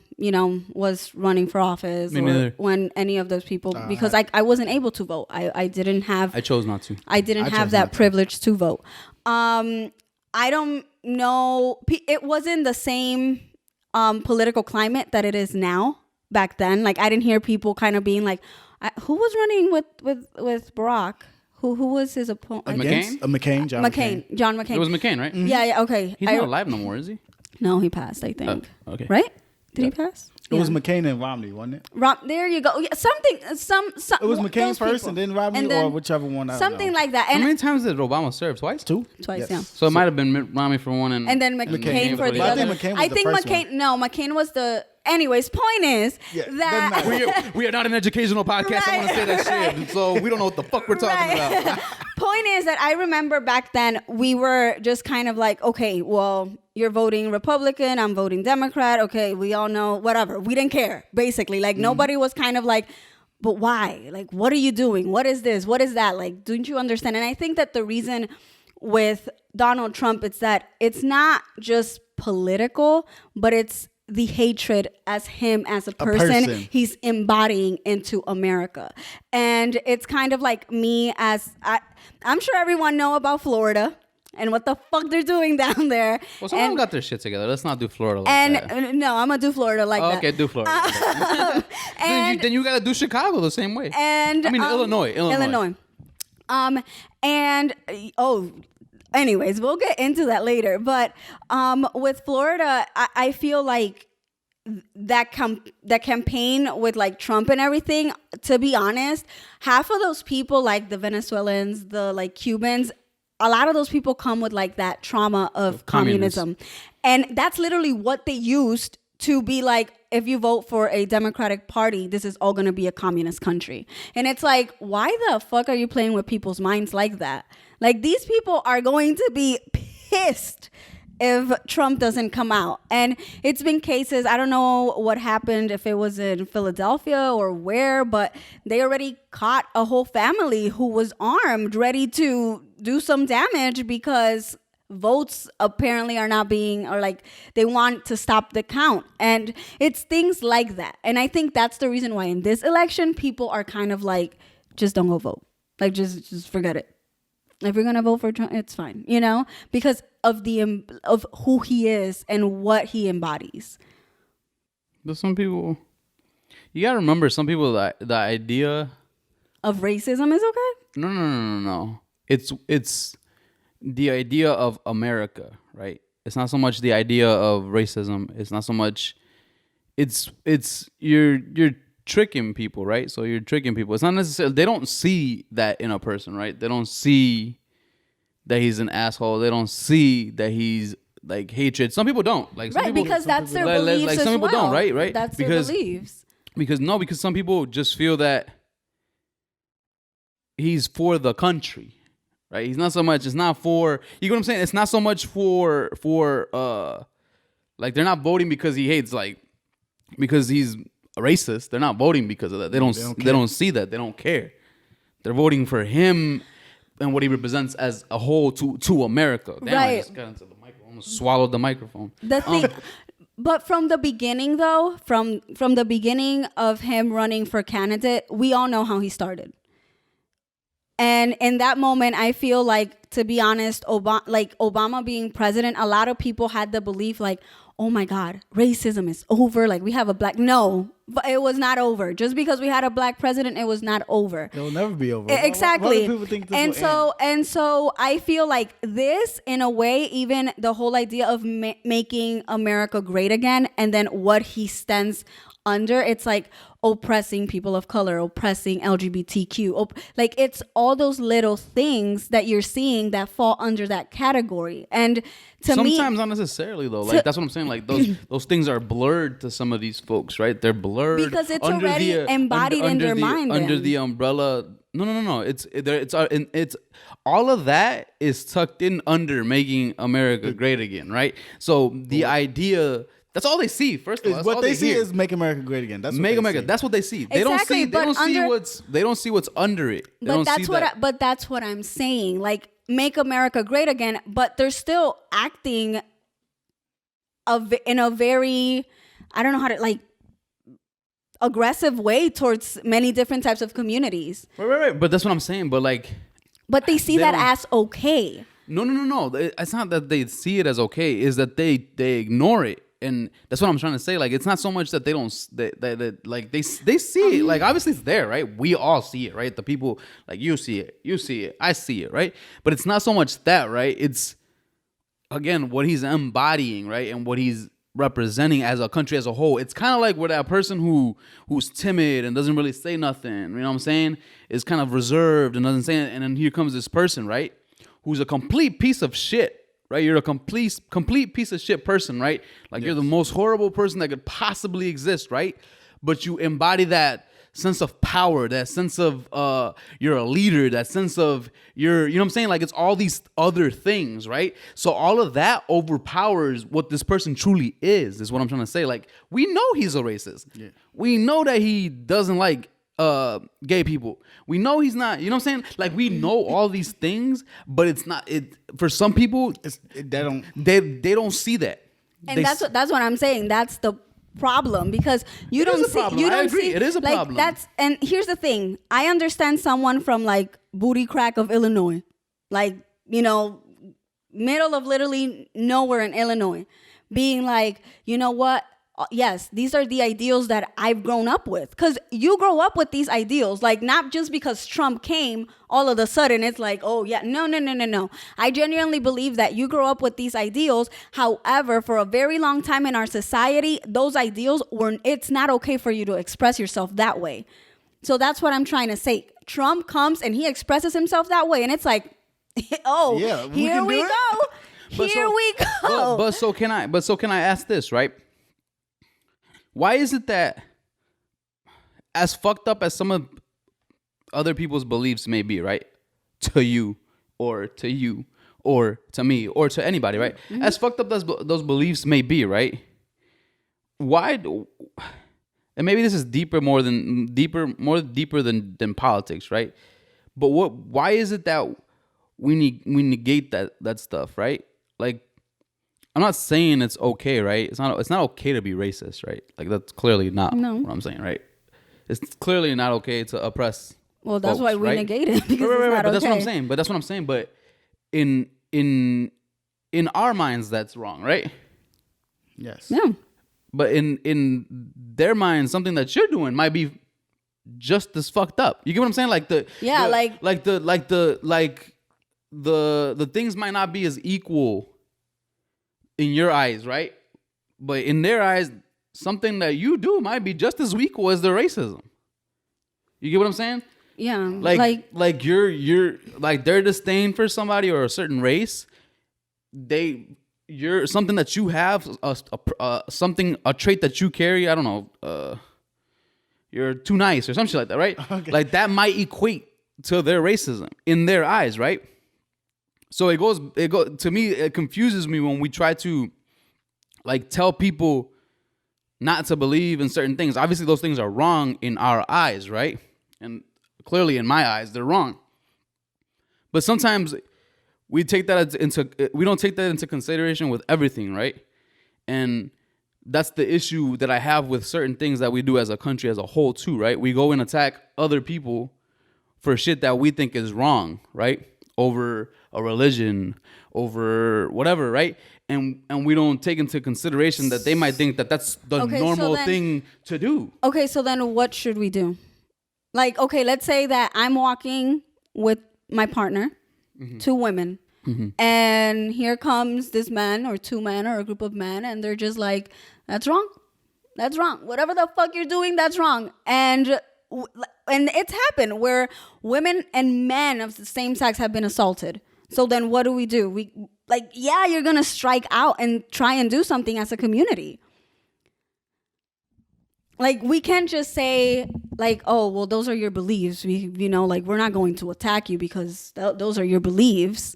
was running for office, or when any of those people, because I wasn't able to vote. I didn't have. I chose not to. I didn't have that privilege to vote. I don't know. It wasn't the same political climate that it is now. Back then, like, I didn't hear people kind of being like, who was running with Barack? Who was his opponent? McCain? John McCain. It was McCain, right? Mm-hmm. Yeah, okay. He's not alive no more, is he? No, he passed, I think. Okay. Right? Did he pass? It was McCain and Romney, wasn't it? There you go. Yeah, something. It was McCain first and then Romney, or whichever one. Something like that. And how many times did Obama serve? Twice? Two? Twice, yes. yeah. So it might have been Romney for one and then McCain for the other. I think McCain was the. Anyways, point is that we are not an educational podcast. Right. I want to say that shit. So we don't know what the fuck we're talking about. Point is that I remember back then we were just kind of like, okay, well, you're voting Republican, I'm voting Democrat. Okay, we all know, whatever. We didn't care, basically. Like, nobody was kind of like, but why? Like, what are you doing? What is this? What is that? Like, don't you understand? And I think that the reason with Donald Trump, it's that it's not just political, but it's the hatred as him as a person he's embodying into America. And it's kind of like me as I'm sure everyone know about Florida and what the fuck they're doing down there. Well, someone got their shit together. Let's not do Florida like that. No, I'm gonna do Florida like that. Okay, do Florida. Like that. then you gotta do Chicago the same way. And I mean Illinois. Anyways, we'll get into that later. But with Florida, I feel like that campaign with like Trump and everything, to be honest, half of those people, like the Venezuelans, the like Cubans, a lot of those people come with like that trauma of communism. And that's literally what they used to be like, if you vote for a Democratic Party, this is all going to be a communist country. And it's like, why the fuck are you playing with people's minds like that? Like, these people are going to be pissed if Trump doesn't come out. And it's been cases, I don't know what happened, if it was in Philadelphia or where, but they already caught a whole family who was armed, ready to do some damage because votes apparently are not being, or like they want to stop the count. And it's things like that. And I think that's the reason why in this election, people are kind of like, just don't go vote. Like, just forget it. If you're gonna vote for Trump, it's fine, you know, because of who he is and what he embodies. But some people, you gotta remember, some people the idea of racism is okay. No. It's the idea of America, right? It's not so much the idea of racism. It's not so much. It's you're tricking people, right? So you're tricking people. It's not necessarily, they don't see that in a person, right? They don't see that he's an asshole. They don't see that he's like hatred. Some people don't. Like, some right, people, because that's their beliefs like, as some people well. don't, right? That's because, their beliefs. Because some people just feel that he's for the country, right? He's not so much, it's not for, you know what I'm saying? It's not so much for like, they're not voting because he hates, like, because he's a racist. They're not voting because of that. They don't see that. They don't care. They're voting for him and what he represents as a whole to America. Damn, right. I just got into the microphone. Almost swallowed the microphone. The thing, but from the beginning, though, from the beginning of him running for candidate, we all know how he started. And in that moment, I feel like, to be honest, Obama being president, a lot of people had the belief like, oh my God, racism is over. Like, we have a black. No, but it was not over. Just because we had a black president, it was not over. It will never be over. Exactly. Why do people think this will end? And so I feel like this, in a way, even the whole idea of making America great again, and then what he stands under, it's like oppressing people of color, oppressing LGBTQ, like it's all those little things that you're seeing that fall under that category. And to me, sometimes not necessarily though. Like, that's what I'm saying. Like, those things are blurred to some of these folks, right? They're blurred because it's already embodied in their mind. Under the umbrella. No. It's all of that is tucked in under making America great again, right? So the idea. That's all they see. First of all, what they see is make America great again. That's make America. That's what they see. They exactly, don't see what's under it. But that's what I'm saying. Like, make America great again, but they're still acting in a very, I don't know how to, like, aggressive way towards many different types of communities. Right. But that's what I'm saying. But they see that as okay. No. It's not that they see it as okay. Is that they ignore it. And that's what I'm trying to say. Like, it's not so much that they don't, they see it. Like, obviously it's there, right? We all see it, right? The people, like, you see it, I see it, right? But it's not so much that, right? It's, again, what he's embodying, right? And what he's representing as a country as a whole. It's kind of like where that person who's timid and doesn't really say nothing, you know what I'm saying? Is kind of reserved and doesn't say it. And then here comes this person, right? Who's a complete piece of shit. Right, you're a complete piece of shit person, right? Like, yes. You're the most horrible person that could possibly exist, right? But you embody that sense of power, that sense of you're a leader, that sense of you're, you know what I'm saying? Like it's all these other things, right? So all of that overpowers what this person truly is what I'm trying to say. Like we know he's a racist. Yeah. We know that he doesn't like gay people. We know he's not, you know what I'm saying? Like we know all these things, but it's not it for some people they don't see that. And that's what I'm saying. That's the problem, because you don't see. I agree. It is a problem. And here's the thing. I understand someone from like booty crack of Illinois, like, you know, middle of literally nowhere in Illinois, being like, you know what? Yes, these are the ideals that I've grown up with. Because you grow up with these ideals, like not just because Trump came, all of a sudden it's like, oh yeah, no. I genuinely believe that you grow up with these ideals. However, for a very long time in our society, those ideals it's not okay for you to express yourself that way. So that's what I'm trying to say. Trump comes and he expresses himself that way, and it's like, oh, yeah, here we go. But so can I ask this, right? Why is it that, as fucked up as some of other people's beliefs may be, right, to you or to me or to anybody, right, mm-hmm. as fucked up as those beliefs may be, right, and maybe this is more deeper than politics, right, but why is it that we negate that stuff, right? Like, I'm not saying it's okay, right? It's not okay to be racist, right? Like that's clearly not what I'm saying, right? It's clearly not okay to oppress. Well, that's folks, why we right? negate it, because right, it's not but okay. That's what I'm saying. But in our minds, that's wrong, right? Yes. Yeah. But in their minds, something that you're doing might be just as fucked up. You get what I'm saying? Like the things might not be as equal in your eyes, right? But in their eyes, something that you do might be just as equal as the racism. You get what I'm saying? Yeah. Like you're like their disdain for somebody or a certain race, you're something that you have, a trait that you carry, I don't know, you're too nice or something like that, right? Okay. Like that might equate to their racism in their eyes, right? So it goes to me, it confuses me when we try to like tell people not to believe in certain things. Obviously those things are wrong in our eyes, right? And clearly in my eyes they're wrong. But sometimes we don't take that into consideration with everything, right? And that's the issue that I have with certain things that we do as a country as a whole too, right? We go and attack other people for shit that we think is wrong, right? Over a religion, over whatever, right? And we don't take into consideration that they might think that that's the normal thing to do. Okay, so then what should we do? Like, okay, let's say that I'm walking with my partner, mm-hmm. 2 women, mm-hmm. and here comes this man or 2 men or a group of men, and they're just like, that's wrong. That's wrong. Whatever the fuck you're doing, that's wrong. And it's happened where women and men of the same sex have been assaulted. So then what do? You're going to strike out and try and do something as a community. Like, we can't just say, like, oh, well, those are your beliefs. We're not going to attack you because those are your beliefs.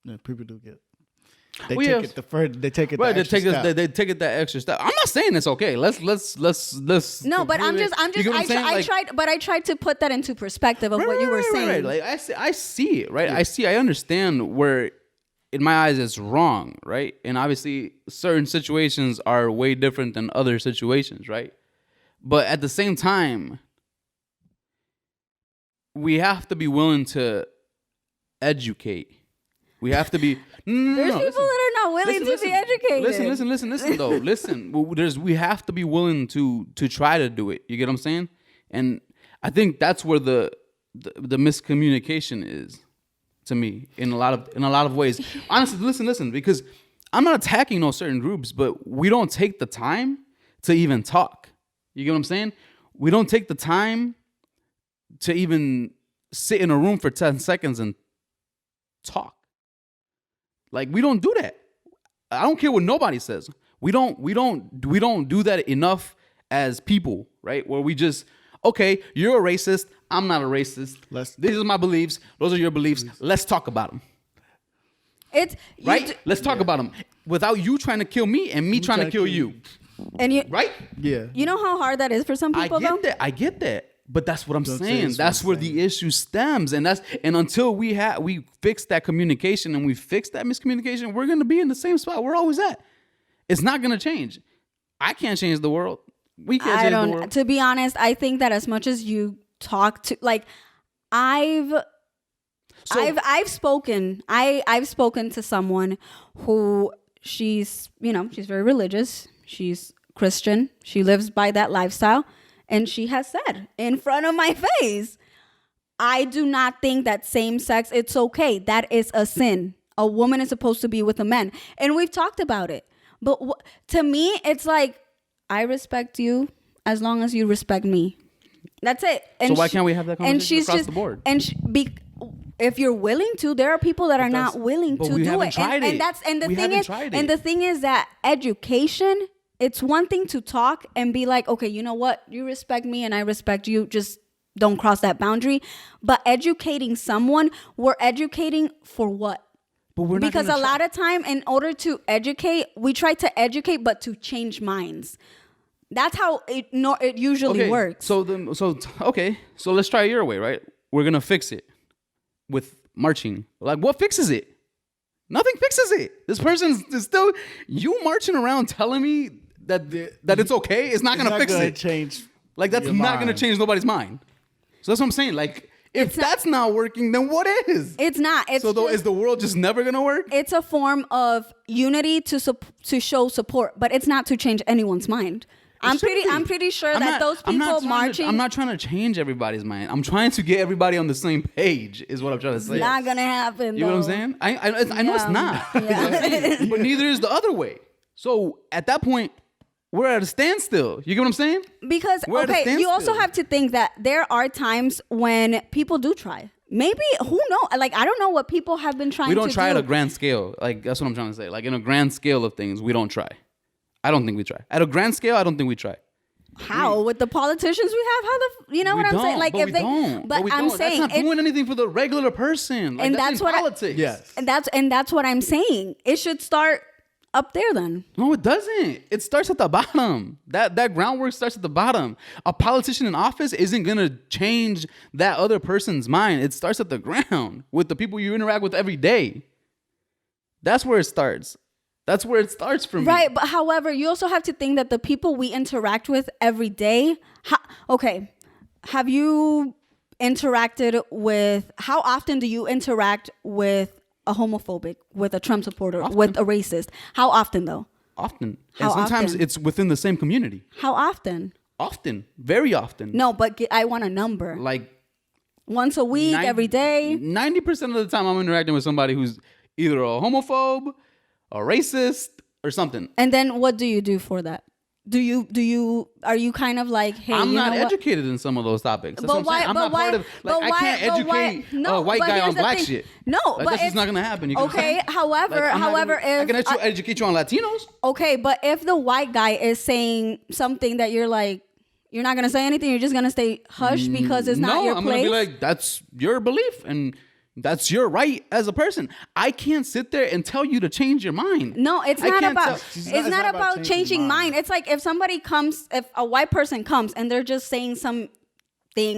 Yeah, people do get. They take it that extra step. I'm not saying it's okay. Let's. No, but I tried to put that into perspective of what you were saying. Right. Like I see it, right? Yeah. I understand where, in my eyes, it's wrong, right? And obviously, certain situations are way different than other situations, right? But at the same time, we have to be willing to educate. We have to be. There's people that are not willing to be educated. Listen, though. Listen, we have to be willing to try to do it. You get what I'm saying? And I think that's where the miscommunication is, to me, in a lot of ways. Honestly, listen, because I'm not attacking no certain groups, but we don't take the time to even talk. You get what I'm saying? We don't take the time to even sit in a room for 10 seconds and talk. Like, we don't do that. I don't care what nobody says. We don't do that enough as people, right? Where we just, okay, you're a racist, I'm not a racist. These are my beliefs. Those are your beliefs. Let's talk about them. It's right. Let's talk about them without you trying to kill me and me trying to kill you. And you, right? Yeah. You know how hard that is for some people, I get that. But that's what I'm saying. That's where the issue stems. And until we fix that communication and we fix that miscommunication, we're gonna be in the same spot we're always at. It's not gonna change. I can't change the world. We can't change the world. To be honest, I think that as much as you talk to, like, I've spoken to someone who she's very religious. She's Christian. She lives by that lifestyle. And she has said in front of my face, I do not think that same sex, it's okay. That is a sin. A woman is supposed to be with a man. And we've talked about it. But to me, it's like, I respect you as long as you respect me. That's it. And so why can't we have that conversation across the board? And if you're willing to, there are people that are not willing to do it. And the thing is that education, it's one thing to talk and be like, okay, you know what? You respect me and I respect you. Just don't cross that boundary. But educating someone, we're educating for what? But we're not because a lot of time, in order to educate, we try to educate, but to change minds. That's how it usually works. So let's try it your way, right? We're gonna fix it with marching. Like, what fixes it? Nothing fixes it. This person is still, you marching around telling me that it's okay. It's not gonna fix it. Change. Like, that's not gonna change nobody's mind. So that's what I'm saying. Like, if that's not working, then what is? It's not. Is the world just never gonna work? It's a form of unity to show support, but it's not to change anyone's mind. I'm pretty sure that those people marching. I'm not trying to change everybody's mind. I'm trying to get everybody on the same page. Is what I'm trying to say. It's not gonna happen. You know what I'm saying? I know it's not. Yeah. But neither is the other way. So at that point, we're at a standstill. You get what I'm saying? Because you also have to think that there are times when people do try. Maybe, who knows? Like, I don't know what people have been trying to do. We don't try at a grand scale. Like, that's what I'm trying to say. Like, in a grand scale of things, we don't try. I don't think we try. At a grand scale, I don't think we try. How? With the politicians we have? You know what I'm saying? Like, but I'm saying that's not doing anything for the regular person. Like, and that's what politics. Yes. And that's what I'm saying. It should start up there then. No, it doesn't. It starts at the bottom. That groundwork starts at the bottom. A politician in office isn't gonna change that other person's mind. It starts at the ground with the people you interact with every day. That's where it starts. That's where it starts for me. Right, but however, you also have to think that the people we interact with every day. Have you interacted with? How often do you interact with a homophobic, with a Trump supporter, with a racist? How often though? Often. And sometimes it's within the same community. How often? Often. Very often. No, but I want a number. Like once a week, every day? 90% of the time I'm interacting with somebody who's either a homophobe, a racist, or something. And then what do you do for that? Are you kind of like, hey, I'm not educated in some of those topics. That's what I'm saying. I'm not part of, like, I can't educate a white guy on black shit. No, like, but that's just not gonna happen. You okay, however, I can educate you on Latinos. Okay, but if the white guy is saying something that you're like, you're not gonna say anything, you're just gonna stay hush because it's not your place. No, I'm gonna be like, that's your belief and that's your right as a person. I can't sit there and tell you to change your mind. No, it's not about changing mind. It's like if a white person comes and they're just saying something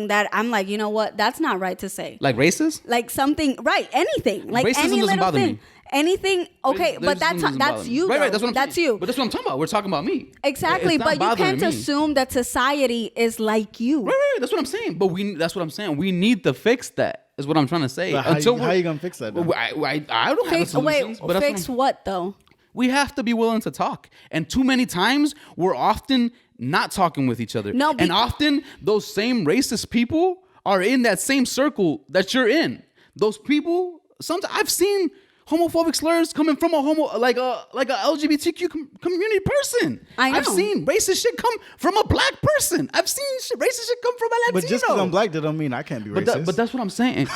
that I'm like, you know what? That's not right to say. Like racist? Like something, right? Anything. Like racism any doesn't little bother thing. me. Anything, okay, but that's you. Right, that's what I'm That's saying. you. But that's what I'm talking about. We're talking about me. Exactly, but you can't assume that society is like you. Right, that's what I'm saying. But that's what I'm saying. We need to fix that. Is what I'm trying to say. How are you gonna fix that? I don't have solutions. Wait, fix what though? We have to be willing to talk. And too many times we're often not talking with each other. And often those same racist people are in that same circle that you're in. Those people. Sometimes I've seen homophobic slurs coming from a LGBTQ community person. I know. I've seen racist shit come from a black person. I've seen racist shit come from a Latino. But just because I'm black, that don't mean I can't be racist. But that's what I'm saying.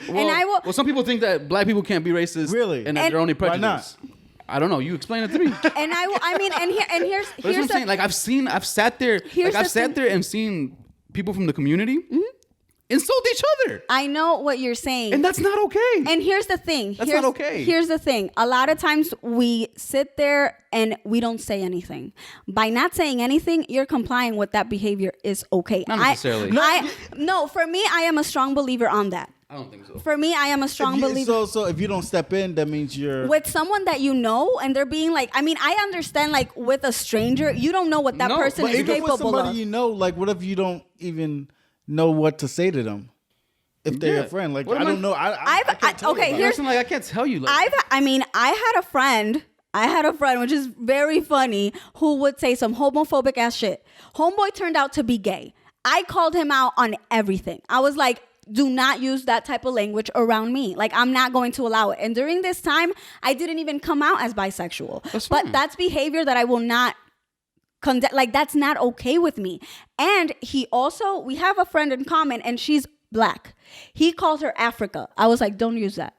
Well, some people think that black people can't be racist. Really? And that they're only prejudiced. Why not? I don't know. You explain it to me. And I mean, and here's But that's what I'm saying. Like I've sat there. Here's Like I've the sat thing. there and seen people from the community insult each other, I know what you're saying. and that's not okay. And here's the thing. That's not okay. Here's the thing. A lot of times we sit there and we don't say anything. By not saying anything, you're complying with that behavior is okay. Not necessarily. No, for me, I am a strong believer on that. I don't think so. For me, I am a strong believer. So if you don't step in, that means you're With someone that you know and they're being like, I mean, I understand like with a stranger, you don't know what that No, person But is even with capable somebody of. you know, like what if you don't even know what to say to them? If they're your friend, like What I am I- don't know. I can't tell you okay, about here's- it. Like I can't tell you. Like, I had a friend, which is very funny, who would say some homophobic ass shit. Homeboy turned out to be gay. I called him out on everything. I was like, do not use that type of language around me. Like, I'm not going to allow it. And during this time, I didn't even come out as bisexual. That's fine. But that's behavior that I will not condemn. Like, that's not okay with me. And we have a friend in common, and she's black. He called her Africa. I was like, don't use that.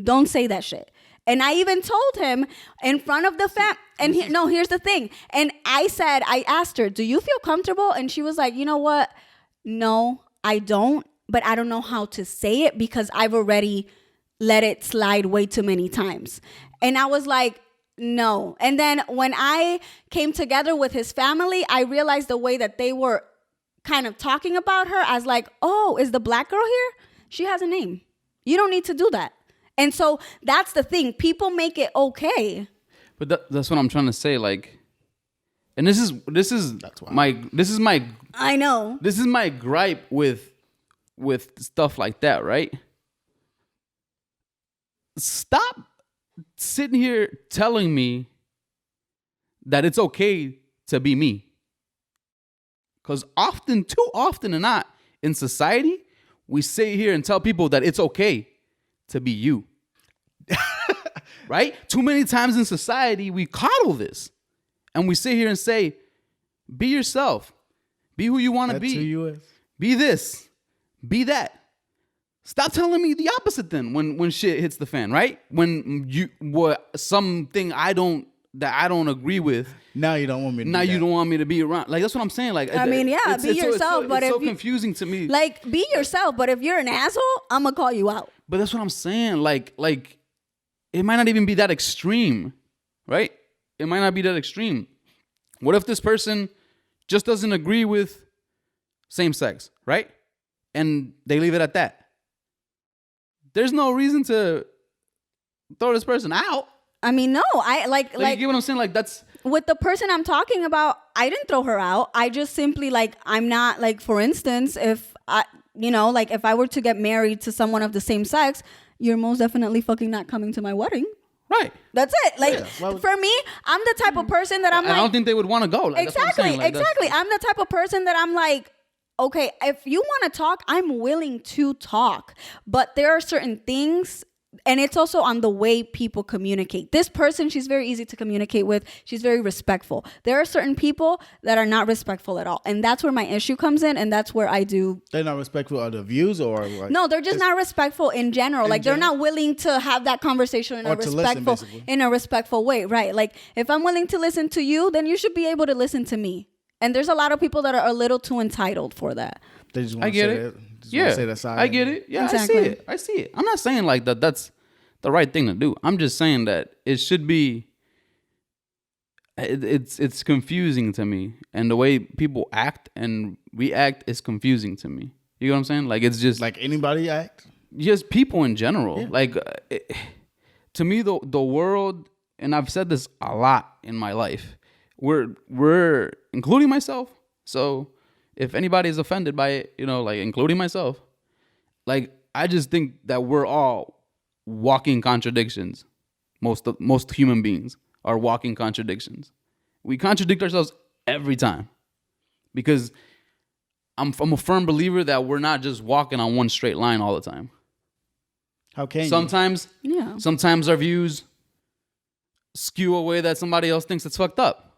Don't say that shit. And I even told him in front of the and here's the thing. And I asked her, do you feel comfortable? And she was like, you know what? No, I don't. But I don't know how to say it because I've already let it slide way too many times. And I was like, no. And then when I came together with his family, I realized the way that they were kind of talking about her as like, oh, is the black girl here? She has a name. You don't need to do that. And so that's the thing. People make it okay. but that's what I'm trying to say. Like, and this is my I know. this is my gripe with stuff like that, right? Stop sitting here telling me that it's okay to be me. Because too often and not, in society, we sit here and tell people that it's okay to be you. Right? Too many times in society, we coddle this. And we sit here and say, be yourself. Be who you want to That's who be. you is. Be this. Be that. Stop telling me the opposite then when shit hits the fan, right? When something I don't agree with. Now you don't want me to Now do you that. don't want me to be around. Like that's what I'm saying. Like I mean, yeah, it's- be it's so- yourself, it's but so if you- confusing to me. Like, be yourself. But if you're an asshole, I'm going to call you out. But that's what I'm saying. Like it might not even be that extreme, right? It might not be that extreme. What if this person just doesn't agree with same sex, right? And they leave it at that. There's no reason to throw this person out. I mean, no. Like you get what I'm saying? Like that's With the person I'm talking about, I didn't throw her out. I just simply I'm not for instance, if if I were to get married to someone of the same sex, you're most definitely fucking not coming to my wedding. right. That's it. For me, I'm the type of person that I'm I don't think they would want to go. Like, that's what I'm saying. Like, exactly. I'm the type of person that I'm like, okay, if you want to talk, I'm willing to talk. But there are certain things, and it's also on the way people communicate. This person, she's very easy to communicate with. She's very respectful. There are certain people that are not respectful at all. And that's where my issue comes in. And that's where I do. They're not respectful of the views or like, No, they're just not respectful in general. Like they're not willing to have that conversation Or to listen, basically. in a respectful way. Right. Like if I'm willing to listen to you, then you should be able to listen to me. And there's a lot of people that are a little too entitled for that. They just want I to get say it. that. Just Yeah, want to say that side. I get it. Yeah, Exactly. I see it. I'm not saying like that's the right thing to do. I'm just saying that it should be. It's confusing to me, and the way people act and react is confusing to me. You know what I'm saying? Like it's just Like anybody act. just people in general. Yeah. Like to me, the world, and I've said this a lot in my life. We're including myself. So if anybody is offended by it, like including myself, like I just think that we're all walking contradictions. Most human beings are walking contradictions. We contradict ourselves every time because I'm a firm believer that we're not just walking on one straight line all the time. How can you? Sometimes our views skew a way that somebody else thinks it's fucked up.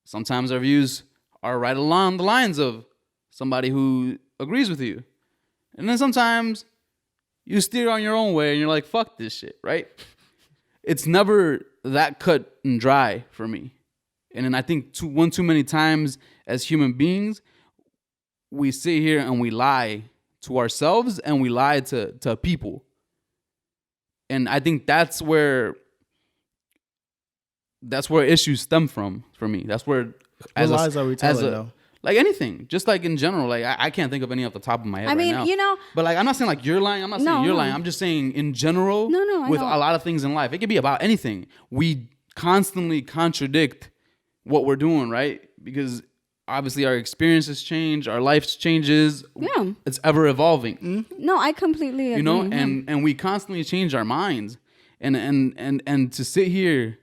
Sometimes our views are right along the lines of somebody who agrees with you. And then sometimes you steer on your own way and you're like, fuck this shit, right? it's never that cut and dry for me. And then I think too many times as human beings, we sit here and we lie to ourselves and we lie to people. And I think that's where issues stem from for me. That's where What lies are we telling, though? Like anything, just like in general, like I can't think of any off the top of my head. I mean, right now. you know, But like, I'm not saying like you're lying. I'm not saying you're lying. I'm just saying in general, I with know. a lot of things in life, it could be about anything. We constantly contradict what we're doing, right? Because obviously our experiences change, our life changes. Yeah. It's ever evolving. No, I completely agree. You know, yeah. and we constantly change our minds. And to sit here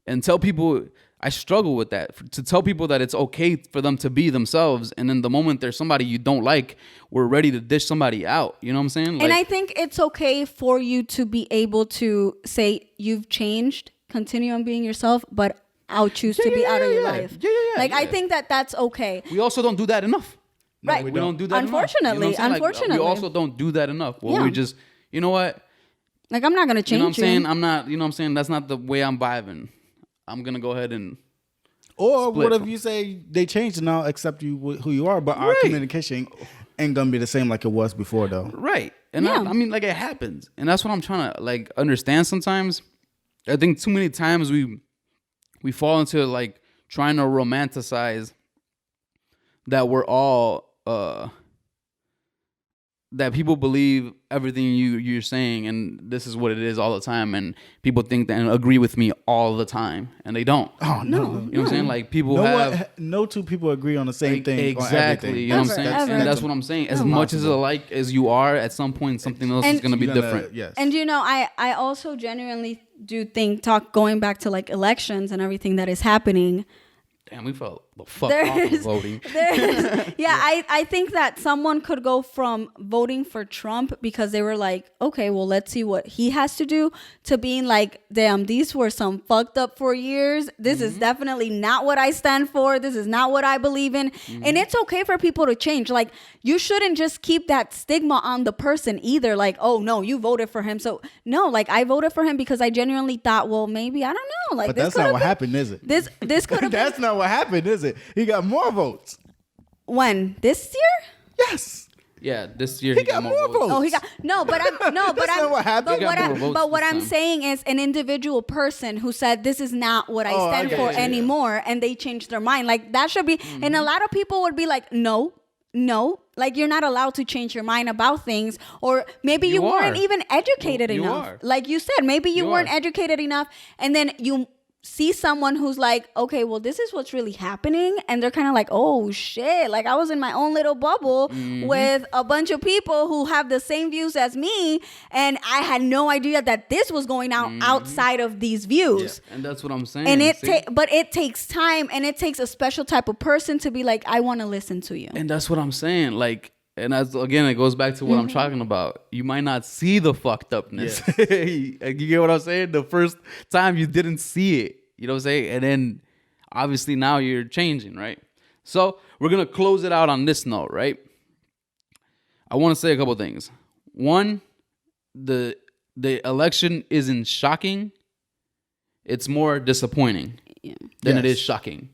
and tell people, I struggle with that. To tell people that it's okay for them to be themselves, and then the moment there's somebody you don't like, we're ready to dish somebody out. You know what I'm saying? And I think it's okay for you to be able to say you've changed, continue on being yourself, but I'll choose to be out of your life. I think that's okay. we also don't do that enough. Right. We don't do that Unfortunately, enough. You know what I'm saying? unfortunately. We also don't do that enough. Well, Yeah. we just, you know what? Like, I'm not going to change You know what I'm saying? I'm not, you know what I'm saying? That's not the way I'm vibing. I'm going to go ahead and... Or split what if from- you say they changed and now accept you who you are, but our Right. communication ain't gonna be the same like it was before, though. Right. And Yeah. I mean, like, it happens. And that's what I'm trying to, like, understand sometimes. I think too many times we fall into, like, trying to romanticize that we're all... that people believe everything you're saying, and this is what it is all the time, and people think that and agree with me all the time, and they don't. Oh no, You know what I'm saying? Like, people no two people agree on the same like, thing. exactly. On everything. You know what I'm Ever, saying? ever. And that's what I'm saying. As much as alike as you are, at some point something else is And- going to be You're gonna- different. Yes. And you know, I also genuinely do think going back to like elections and everything that is happening. Damn, we felt the fuck off of voting. I think that someone could go from voting for Trump because they were like, okay, well, let's see what he has to do, to being like, damn, these were some fucked up 4 years. This is definitely not what I stand for. This is not what I believe in. And it's okay for people to change. Like, you shouldn't just keep that stigma on the person either. Like, oh no, you voted for him. So no, like, I voted for him because I genuinely thought, well, maybe, I don't know. Like, But this that's not could've what been- happened, is it? This could have That's been not what happened, is it? He got more votes. when this year. Yes. Yeah, this year He got more votes. Oh, he got but I'm That's not what happened. But He what, got more votes but what this I'm time. saying is an individual person who said this is not what I Oh, stand okay, for yeah. anymore, and they changed their mind. Like, that should be. And a lot of people would be like, no. Like, you're not allowed to change your mind about things, or maybe you weren't are. even educated You enough. are. Like you said, maybe you You weren't are. educated enough, and then you see someone who's like, okay, well, this is what's really happening, and they're kind of like, oh shit, like, I was in my own little bubble with a bunch of people who have the same views as me, and I had no idea that this was going out outside of these views. Yeah, and that's what I'm saying. And see? but it takes time, and it takes a special type of person to be like, I want to listen to you. And that's what I'm saying. Like, and that's, again, it goes back to what I'm talking about. You might not see the fucked upness. You get what I'm saying? The first time you didn't see it. You know what I'm saying? And then obviously now you're changing, right? So we're going to close it out on this note, right? I want to say a couple things. One, the election isn't shocking. It's more disappointing than it Yes. is shocking.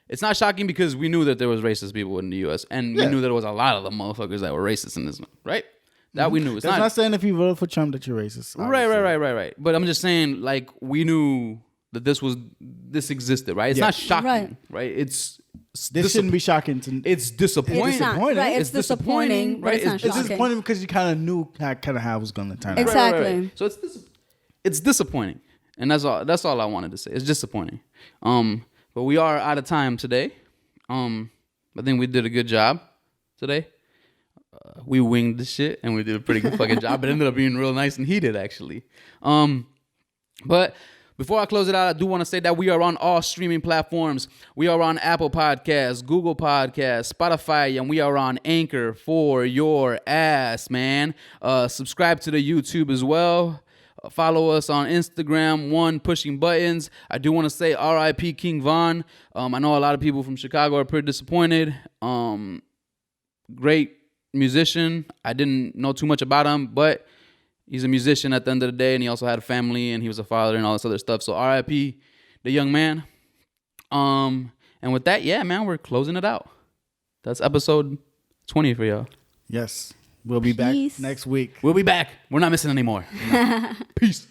It's not shocking because we knew that there was racist people in the U.S. and we Yeah. knew there was a lot of the motherfuckers that were racist in this, right? That we knew. It's That's not saying if you voted for Trump that you're racist. right. But I'm just saying, like, we knew that this existed, right? It's Yeah. not shocking, right? It's This shouldn't be shocking to. It's disappointing. It's not, disappointing. right? It's It's disappointing, disappointing, but right? it's not It's It's shocking. disappointing because you kind of knew how it was going to turn out. Exactly. So it's disappointing, and that's all I wanted to say. It's disappointing. But we are out of time today. I think we did a good job today. We winged the shit, and we did a pretty good fucking job. It ended up being real nice and heated, actually. But before I close it out, I do want to say that we are on all streaming platforms. We are on Apple Podcasts, Google Podcasts, Spotify, and we are on Anchor for your ass, man. Subscribe to the YouTube as well. Follow us on Instagram, Pushing Buttons. I do want to say R.I.P. King Von. I know a lot of people from Chicago are pretty disappointed. Great musician. I didn't know too much about him, but He's a musician at the end of the day, and he also had a family, and he was a father and all this other stuff. So R.I.P. the young man. And with that, yeah, man, we're closing it out. That's episode 20 for y'all. Yes. We'll be back Peace. next week. We'll be back. We're not missing anymore. Peace.